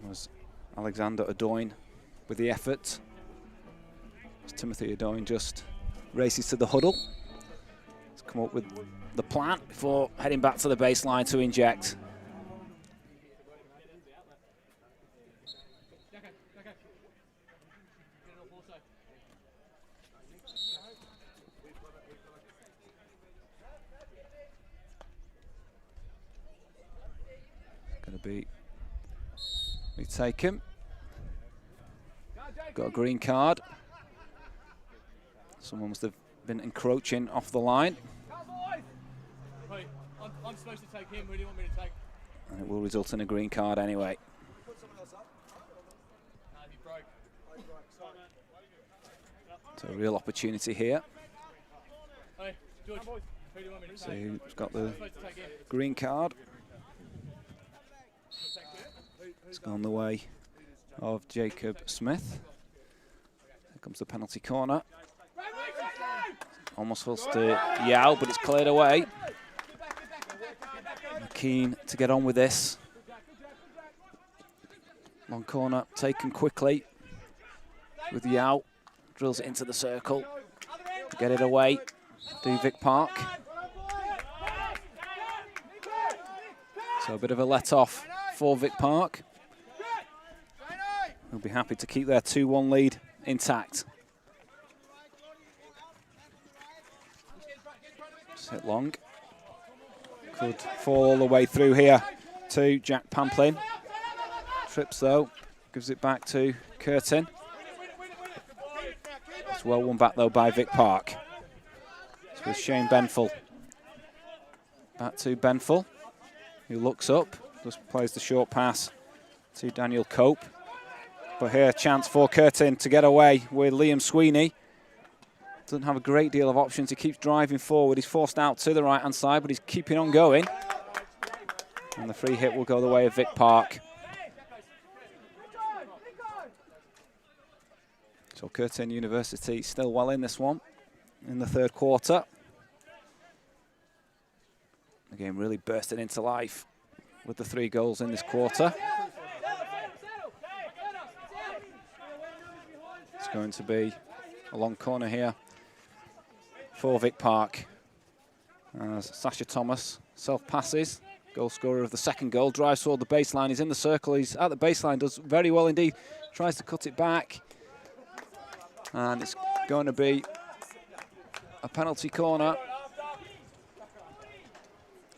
Speaker 2: It was Alexander Adoyne with the effort. As Timothy Adoyne just races to the huddle. He's come up with the plan before heading back to the baseline to inject. Going to be taken. Got a green card. Someone must have been encroaching off the line.
Speaker 3: I'm supposed to take him. Who do you want me to take?
Speaker 2: And it will result in a green card anyway. So a real opportunity here. So who's got the green card? It's gone the way of Jacob Smith. Here comes the penalty corner. Almost falls to Yao, but it's cleared away. Keen to get on with this. Long corner taken quickly with Yao. Drills it into the circle to get it away to Vic Park. So a bit of a let-off for Vic Park. They'll be happy to keep their 2-1 lead intact. Just hit long. Could fall all the way through here to Jack Pamplin. Trips though, gives it back to Curtin. It's well won back though by Vic Park. It's with Shane Benful. Back to Benful, who looks up, just plays the short pass to Daniel Cope. But here, chance for Curtin to get away with Liam Sweeney. Doesn't have a great deal of options. He keeps driving forward. He's forced out to the right-hand side, but he's keeping on going. And the free hit will go the way of Vic Park. So Curtin University still well in this one in the third quarter. The game really bursting into life with the 3 goals in this quarter. It's going to be a long corner here for Vic Park. As Sasha Thomas self-passes, goal scorer of the second goal, drives toward the baseline. He's in the circle, he's at the baseline, does very well indeed. Tries to cut it back. And it's going to be a penalty corner.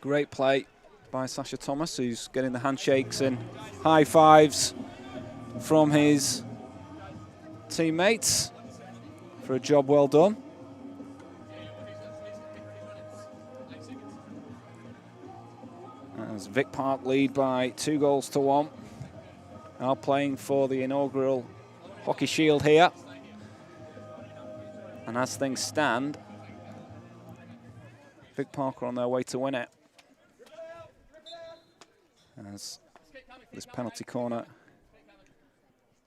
Speaker 2: Great play by Sasha Thomas, who's getting the handshakes and high fives from his teammates for a job well done. As Vic Park lead by 2-1. Now playing for the inaugural Hockey Shield here. And as things stand, Vic Park are on their way to win it. As this penalty corner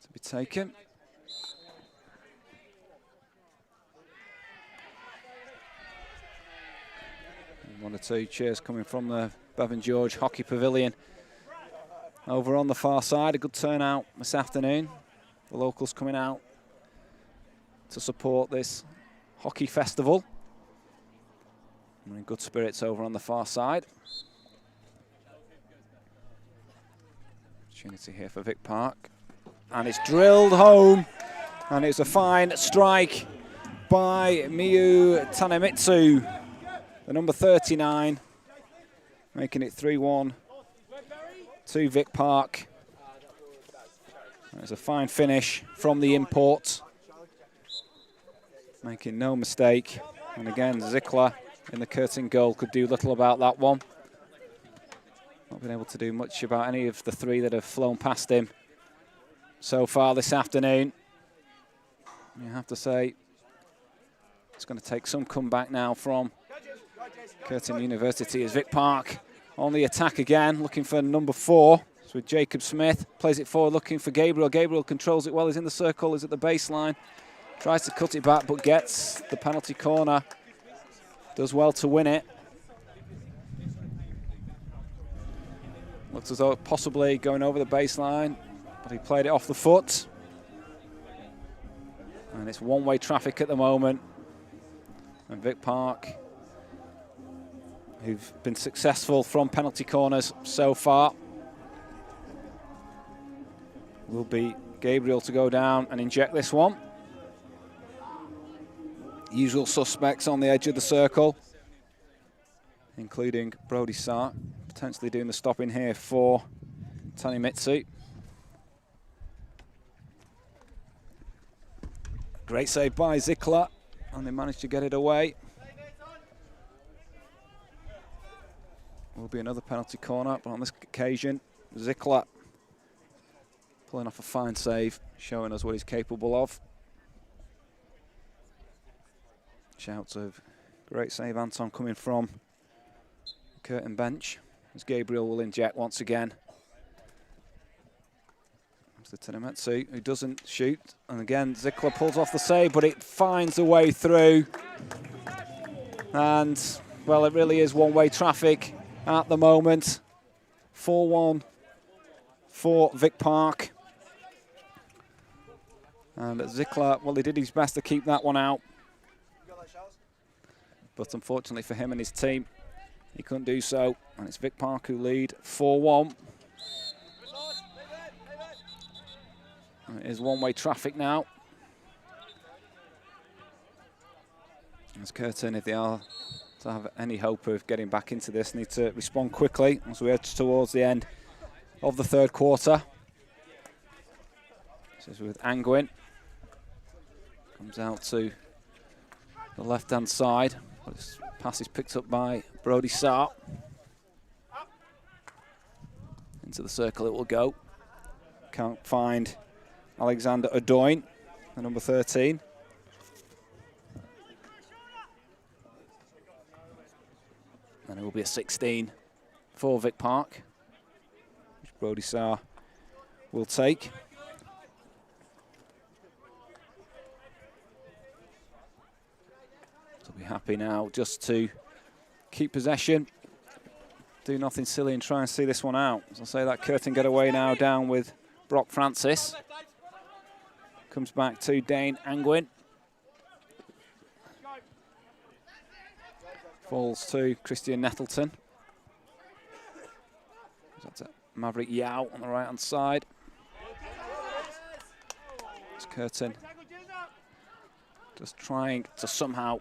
Speaker 2: to be taken. And 1 or 2 cheers coming from the Bevan George Hockey Pavilion. Over on the far side, a good turnout this afternoon. The locals coming out to support this hockey festival. We're in good spirits over on the far side. Opportunity here for Vic Park. And it's drilled home. And it's a fine strike by Miyu Tanemitsu, the number 39, making it 3-1 to Vic Park. There's a fine finish from the import, making no mistake. And again, Zickler in the Curtin goal could do little about that one. Not been able to do much about any of the 3 that have flown past him so far this afternoon. You have to say, it's going to take some comeback now from Curtin University as Vic Park on the attack again, looking for number 4. It's with Jacob Smith, plays it forward, looking for Gabriel. Gabriel controls it well, he's in the circle, he's at the baseline. Tries to cut it back, but gets the penalty corner. Does well to win it. Looks as though possibly going over the baseline, but he played it off the foot. And it's one-way traffic at the moment. And Vic Park, who've been successful from penalty corners so far, will be Gabriel to go down and inject this one. Usual suspects on the edge of the circle, including Brody Sark, potentially doing the stopping here for Tanemitsu. Great save by Zickler, and they managed to get it away. Will be another penalty corner, but on this occasion, Zickler pulling off a fine save, showing us what he's capable of. Shouts of great save, Anton, coming from Curtin bench, as Gabriel will inject once again. Comes to Tanemitsu, who doesn't shoot, and again Zickler pulls off the save, but it finds a way through. And, well, it really is one-way traffic at the moment. 4-1 for Vic Park. And Zickler, well, he did his best to keep that one out. But unfortunately for him and his team, he couldn't do so. And it's Vic Park who lead 4-1. It is one-way traffic now. As Curtin, if they are to have any hope of getting back into this. Need to respond quickly as we head towards the end of the third quarter. This is with Angwin. Comes out to the left-hand side. This pass is picked up by Brody Sarr. Into the circle it will go. Can't find Alexander Adoyne, the number 13. And it will be a 16 for Vic Park, which Brody Sarr will take. So be happy now just to keep possession, do nothing silly and try and see this one out. As I say, that Curtin get away now down with Brock Francis. Comes back to Dane Angwin. Falls to Christian Nettleton. That's it. Maverick Yao on the right-hand side. It's Curtin just trying to somehow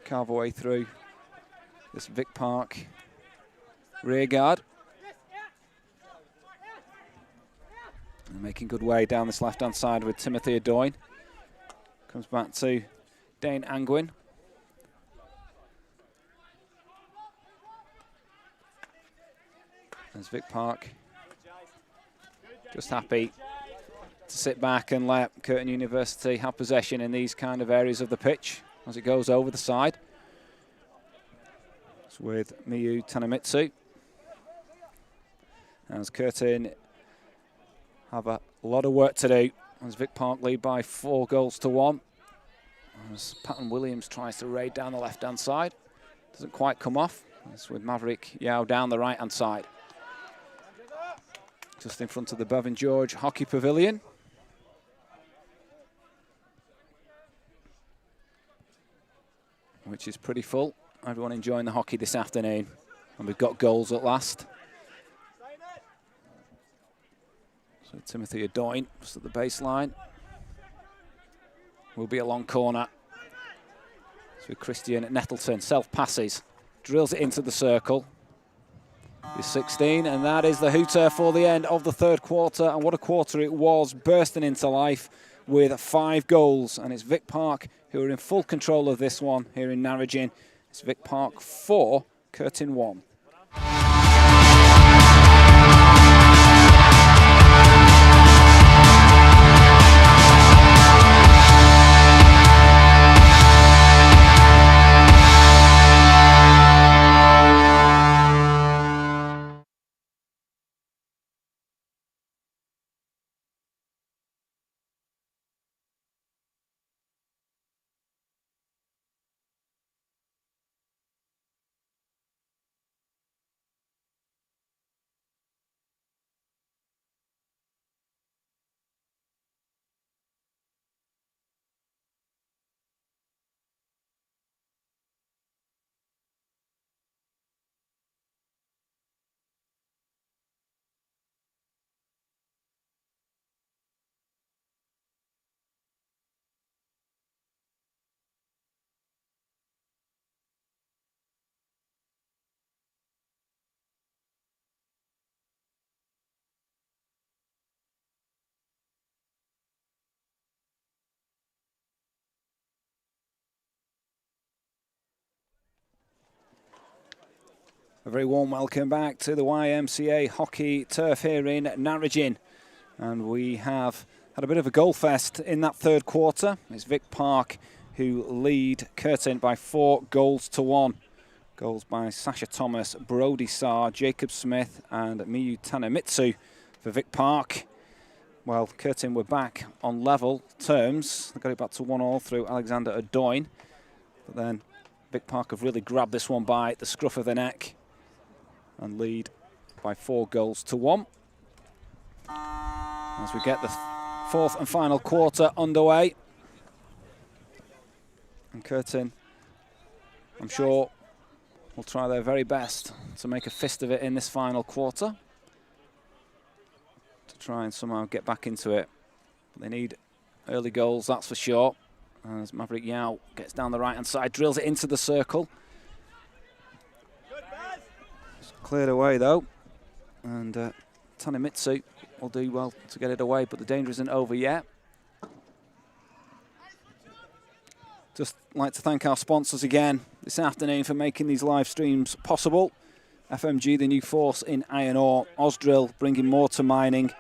Speaker 2: carve away through this Vic Park rear guard. And making good way down this left-hand side with Timothy Adoyne. Comes back to Dane Angwin. As Vic Park just happy to sit back and let Curtn University have possession in these kind of areas of the pitch as it goes over the side. It's with Miyu Tanemitsu. As Curtin have a lot of work to do as Vic Park lead by 4 goals to 1. As Patton Williams tries to raid down the left-hand side. Doesn't quite come off. It's with Maverick Yao down the right-hand side. Just in front of the Bevan George Hockey Pavilion. Which is pretty full. Everyone enjoying the hockey this afternoon. And we've got goals at last. So Timothy Adoyne just at the baseline. Will be a long corner. So Christian Nettleton self-passes. Drills it into the circle. Is 16, and that is the hooter for the end of the third quarter. And what a quarter it was, bursting into life with 5 goals. And it's Vic Park who are in full control of this one here in Narrogin. It's Vic Park 4, Curtin 1. A very warm welcome back to the YMCA hockey turf here in Narrogin. And we have had a bit of a goal fest in that third quarter. It's Vic Park who lead Curtin by 4 goals to 1. Goals by Sasha Thomas, Brody Sarr, Jacob Smith and Miyu Tanemitsu for Vic Park. Well, Curtin were back on level terms. They got it back to 1-1 through Alexander Adoyne. But then Vic Park have really grabbed this one by the scruff of the neck and lead by 4 goals to 1. As we get the 4th and final quarter underway. And Curtin, I'm sure, will try their very best to make a fist of it in this final quarter. To try and somehow get back into it. They need early goals, that's for sure. As Maverick Yao gets down the right-hand side, drills it into the circle. It's cleared away, though. And Tanemitsu will do well to get it away, but the danger isn't over yet. Just like to thank our sponsors again this afternoon for making these live streams possible. FMG, the new force in iron ore. Ausdrill, bringing more to mining.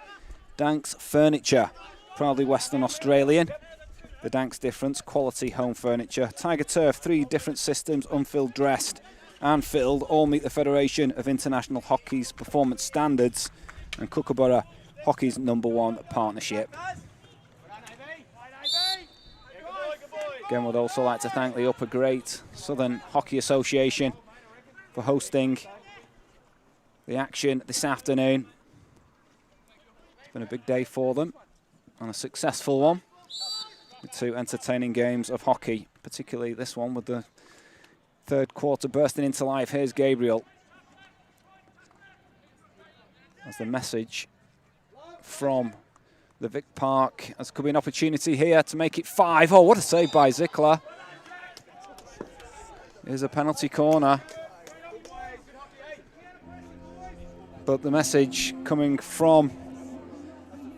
Speaker 2: Danks Furniture, proudly Western Australian. The Danks difference, quality home furniture. Tiger Turf, 3 different systems, unfilled, dressed and filled. All meet the Federation of International Hockey's performance standards. And Kookaburra, hockey's #1 partnership. Again, would also like to thank the Upper Great Southern Hockey Association for hosting the action this afternoon. It's been a big day for them and a successful one, with 2 entertaining games of hockey, particularly this one with the third quarter bursting into life. Here's Gabriel. As the message from the Vic Park, as could be an opportunity here to make it 5. Oh, what a save by Zickler. Here's a penalty corner. But the message coming from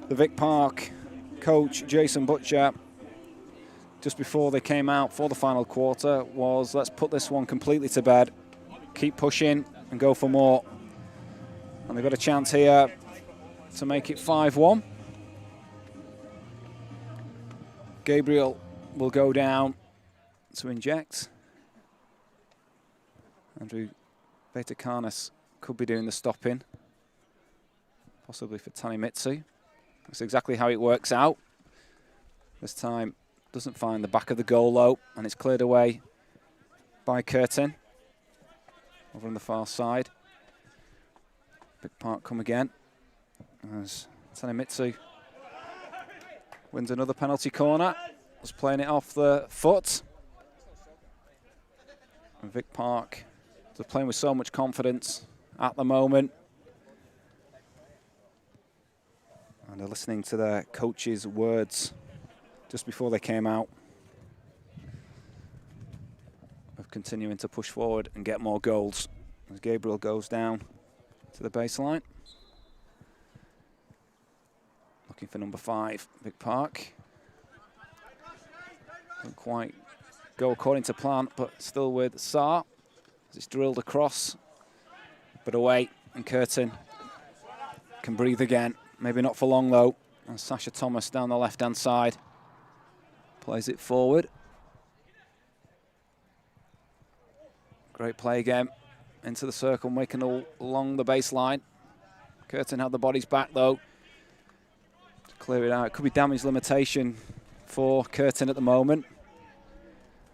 Speaker 2: the Vic Park coach, Jason Butcher, just before they came out for the final quarter was, let's put this one completely to bed, keep pushing and go for more. And they've got a chance here to make it 5-1. Gabriel will go down to inject. Andrew Vetakarnas could be doing the stopping, possibly for Tanemitsu. That's exactly how it works out. This time doesn't find the back of the goal though, and it's cleared away by Curtin over on the far side. Vic Park come again as Tanemitsu wins another penalty corner. Was playing it off the foot. And Vic Park, they're playing with so much confidence at the moment. And they're listening to their coach's words just before they came out of continuing to push forward and get more goals. As Gabriel goes down to the baseline. Looking for number 5, Vic Park. Doesn't quite go according to plan, but still with Saar. As it's drilled across, but away, and Curtin can breathe again. Maybe not for long though. And Sasha Thomas down the left-hand side plays it forward. Great play again into the circle, making along the baseline. Curtin had the bodies back though to clear it out. It could be damage limitation for Curtin at the moment.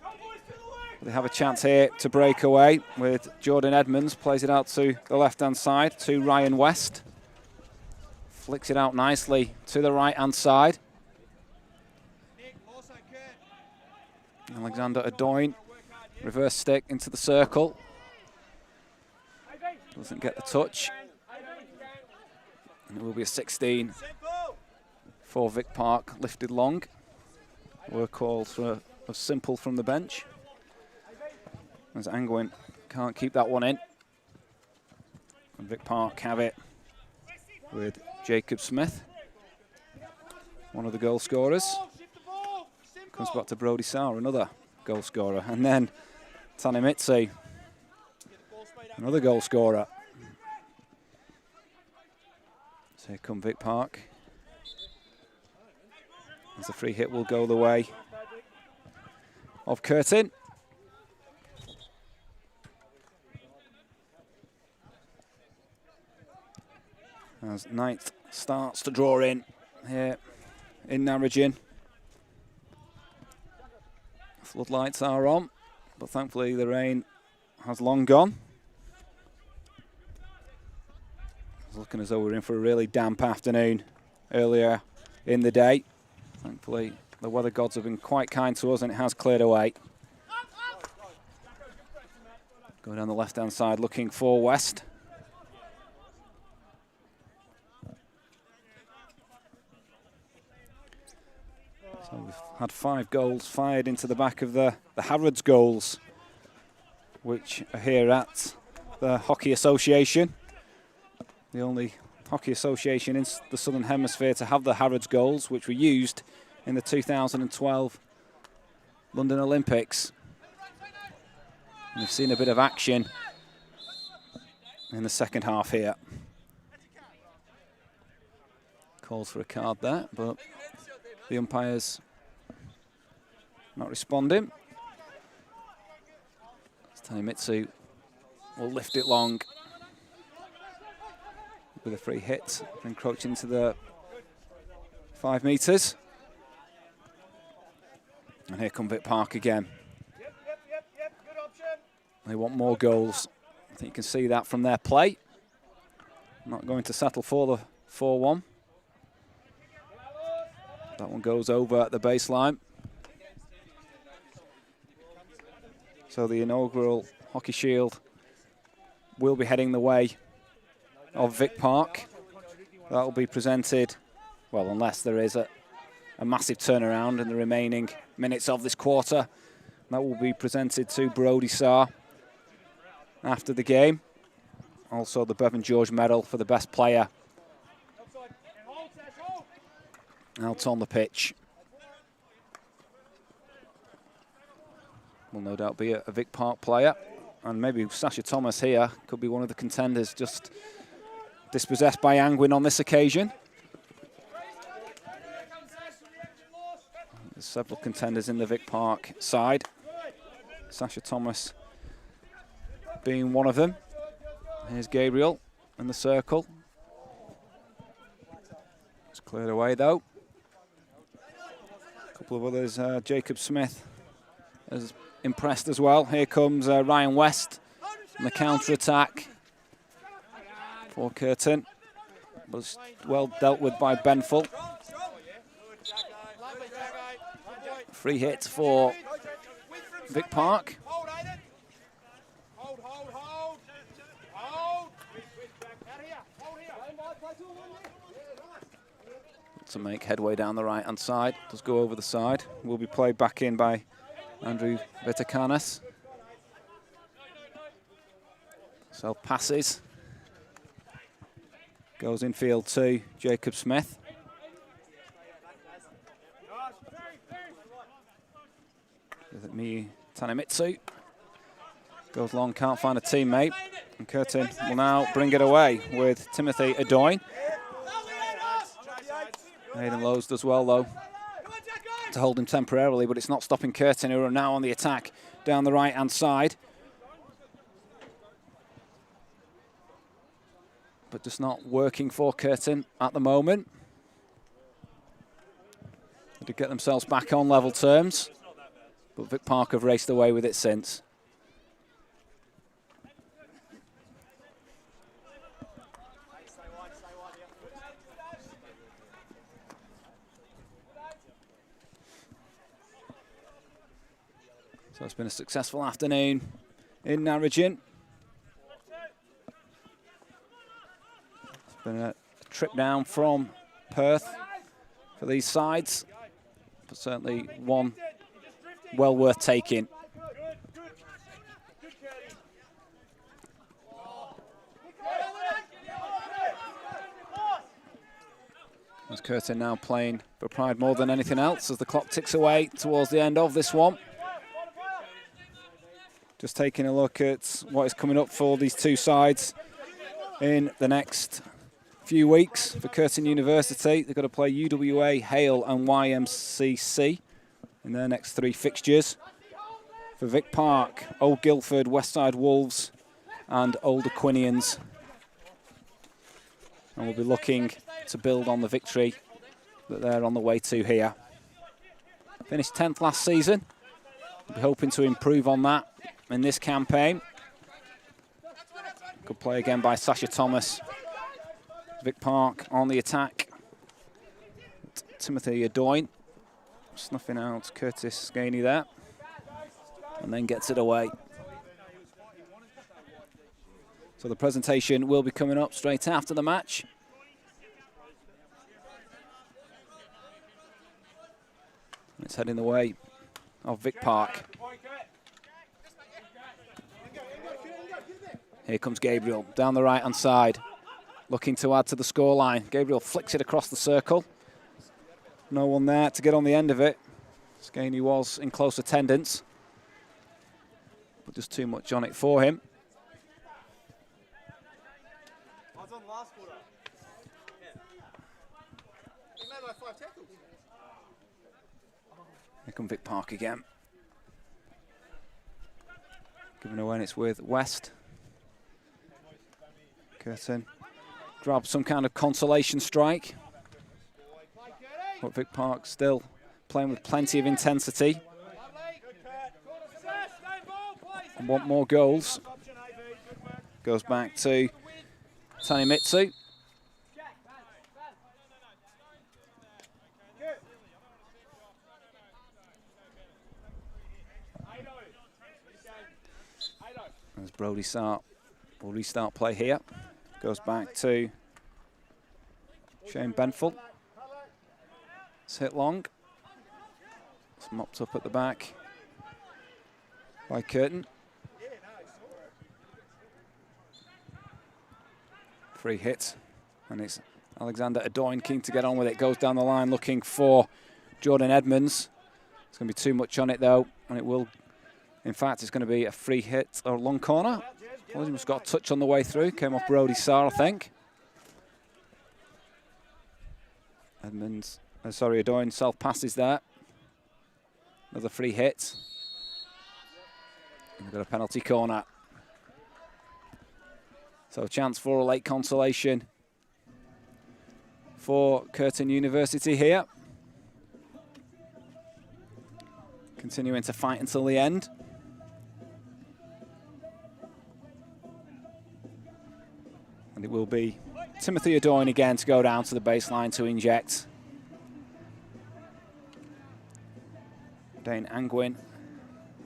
Speaker 2: But they have a chance here to break away with Jordan Edmonds. Plays it out to the left-hand side to Ryan West. Flicks it out nicely to the right-hand side. Alexander Adoyne, reverse stick into the circle. Doesn't get the touch. And it will be a 16 for Vic Park, lifted long. Were called for a simple from the bench. As Angwin can't keep that one in. And Vic Park have it with Jacob Smith, one of the goal scorers. Comes back to Brody Saar, another goal scorer. And then Tanemitsu, another goal scorer. So here come Vic Park. As the free hit will go the way of Curtin. As Knight starts to draw in here in Narrogin. Floodlights are on, but thankfully the rain has long gone. It's looking as though we're in for a really damp afternoon earlier in the day. Thankfully the weather gods have been quite kind to us and it has cleared away. Going down the left-hand side looking for West. So we've had 5 goals fired into the back of the Harrods goals, which are here at the Hockey Association. The only hockey association in the Southern Hemisphere to have the Harrods goals, which were used in the 2012 London Olympics. We've seen a bit of action in the second half here. Calls for a card there, but the umpires not responding. Tanemitsu will lift it long with a free hit, encroach into the 5 metres. And here come Vic Park again. They want more goals. I think you can see that from their play. Not going to settle for the 4-1. That one goes over at the baseline. So the inaugural Hockey Shield will be heading the way of Vic Park. That will be presented, well, unless there is a massive turnaround in the remaining minutes of this quarter. That will be presented to Brodie Sarr after the game. Also the Bevan George medal for the best player out on the pitch. Will no doubt be a Vic Park player, and maybe Sasha Thomas here could be one of the contenders, just dispossessed by Angwin on this occasion. There's several contenders in the Vic Park side. Sasha Thomas being one of them. Here's Gabriel in the circle. It's cleared away though. A couple of others, Jacob Smith has impressed as well. Here comes Ryan West on the counter-attack for Curtin. Was well dealt with by Benful. Free hit for Vic Park. To make headway down the right-hand side. Does go over the side. Will be played back in by Andrew Vitakanis. Self passes. Goes in field to Jacob Smith. Tanemitsu goes long, can't find a teammate. And Curtin will now bring it away with Timothy Adoyne. Aidan Lowe's does well though to hold him temporarily, but it's not stopping Curtin, who are now on the attack down the right-hand side. But just not working for Curtin at the moment. They did get themselves back on level terms, but Vic Park have raced away with it since. So it's been a successful afternoon in Narrogin. It's been a trip down from Perth for these sides, but certainly one well worth taking. As Curtin now playing for pride more than anything else as the clock ticks away towards the end of this one. Just taking a look at what is coming up for these two sides in the next few weeks. For Curtin University, they've got to play UWA, Hale and YMCC in their next 3 fixtures. For Vic Park, Old Guildford, Westside Wolves and Old Aquinians. And we'll be looking to build on the victory that they're on the way to here. Finished 10th last season. We'll be hoping to improve on that in this campaign. Good play again by Sasha Thomas. Vic Park on the attack. Timothy Adoyne snuffing out Curtis Skaney there, and then gets it away. So the presentation will be coming up straight after the match. It's heading the way of Vic Park. Here comes Gabriel down the right-hand side, looking to add to the scoreline. Gabriel flicks it across the circle. No one there to get on the end of it. Skaney was in close attendance, but just too much on it for him.
Speaker 3: I was on last quarter. He made like 5 tackles.
Speaker 2: Here come Vic Park again. Giving away, and it's with West. Curtin grabs some kind of consolation strike. But Vic Park still playing with plenty of intensity. And want more goals. Goes back to Tanemitsu. As Brody Sart will restart play here. Goes back to Shane Benful. It's hit long. It's mopped up at the back by Curtin. Free hit. And it's Alexander Adoyne keen to get on with it. Goes down the line looking for Jordan Edmonds. It's going to be too much on it though. And it will, in fact, it's going to be a free hit or long corner. Williams got a touch on the way through. Came off Brody Sarr, I think. Edmonds, Adoyne self-passes there. Another free hit. And we've got a penalty corner. So a chance for a late consolation for Curtn University here. Continuing to fight until the end. And it will be Timothy Adoyne again to go down to the baseline to inject. Dane Angwin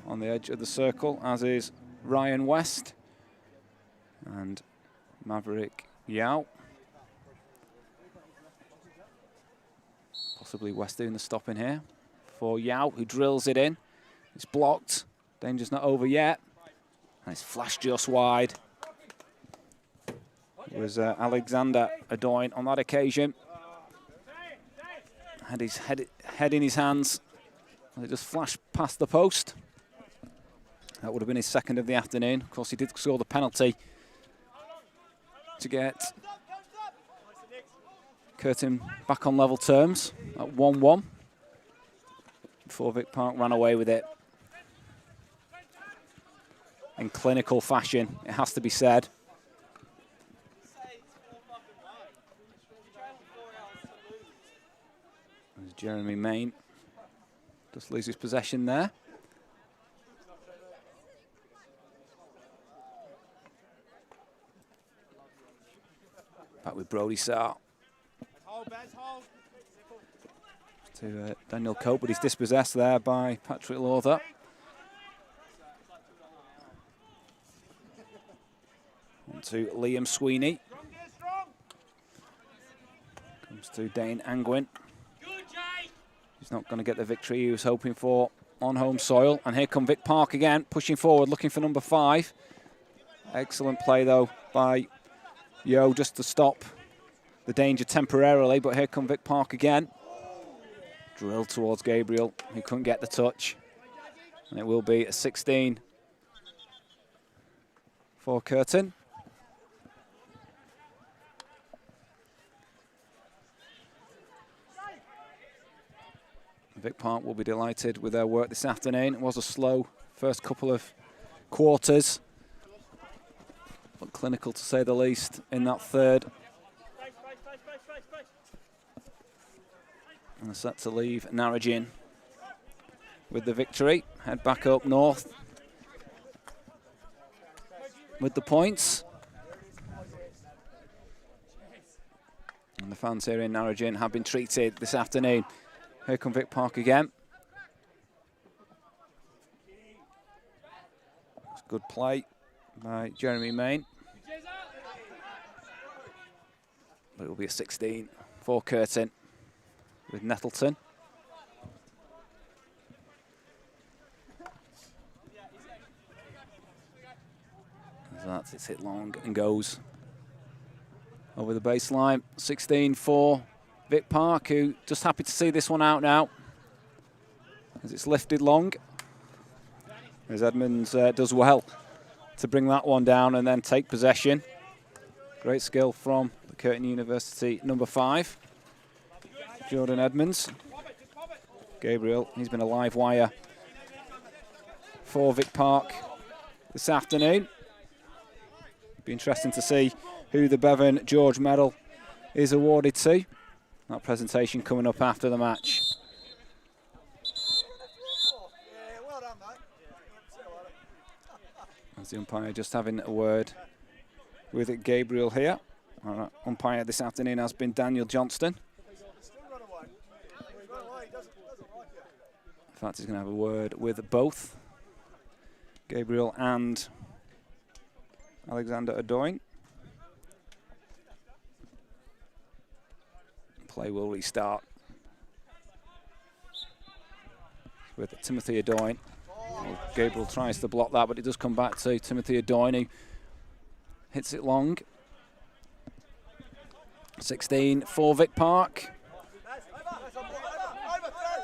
Speaker 2: on the edge of the circle, as is Ryan West and Maverick Yao. Possibly West doing the stopping here for Yao, who drills it in. It's blocked. Danger's not over yet. And it's flashed just wide. It was Alexander Adoyne on that occasion. Had his head in his hands. And it just flashed past the post. That would have been his second of the afternoon. Of course, he did score the penalty to get Curtin back on level terms at 1-1 before Vic Park ran away with it in clinical fashion, it has to be said. There's Jeremy Main. Just loses possession there. Back with Brody Sart. To Daniel Cope, but he's dispossessed there by Patrick Lawther. On to Liam Sweeney. Comes to Dane Angwin. He's not going to get the victory he was hoping for on home soil. And here come Vic Park again, pushing forward, looking for number 5. Excellent play, though, by Yo, just to stop the danger temporarily. But here come Vic Park again. Drilled towards Gabriel, who couldn't get the touch. And it will be a 16 for Curtin. Vic Park will be delighted with their work this afternoon. It was a slow first couple of quarters, but clinical to say the least in that third. And they're set to leave Narrogin with the victory. Head back up north with the points. And the fans here in Narrogin have been treated this afternoon. Here come Vic Park again. It's good play by Jeremy Main. But it will be a 16 for Curtin with Nettleton. that, it's hit long and goes over the baseline. 16 for Vic Park, who just happy to see this one out now, as it's lifted long. As Edmonds does well to bring that one down and then take possession. Great skill from the Curtin University number 5, Jordan Edmonds. Gabriel, he's been a live wire for Vic Park this afternoon. Be interesting to see who the Bevan George Medal is awarded to. That presentation coming up after the match. As the umpire just having a word with Gabriel here. Our umpire this afternoon has been Daniel Johnston. In fact, he's going to have a word with both Gabriel and Alexander Adoin. Play will restart with Timothy Adoin. Well, Gabriel tries to block that, but it does come back to Timothy Adoin, who hits it long. 16 for Vic Park.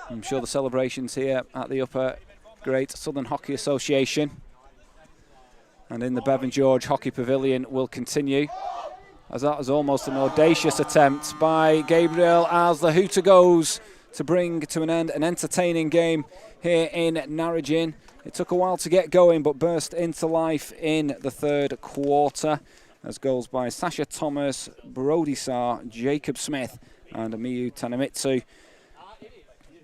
Speaker 2: I'm sure the celebrations here at the Upper Great Southern Hockey Association and in the Bevan George Hockey Pavilion will continue, as that was almost an audacious attempt by Gabriel, as the hooter goes to bring to an end an entertaining game here in Narrogin. It took a while to get going, but burst into life in the third quarter, as goals by Sasha Thomas, Brody Sarr, Jacob Smith and Amiyu Tanemitsu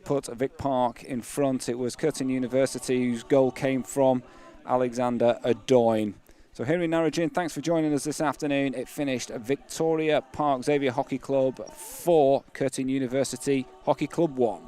Speaker 2: put Vic Park in front. It was Curtn University whose goal came from Alexander Adoin. So here in Narrogin, thanks for joining us this afternoon. It finished Victoria Park Xavier Hockey Club 4, Curtin University Hockey Club 1.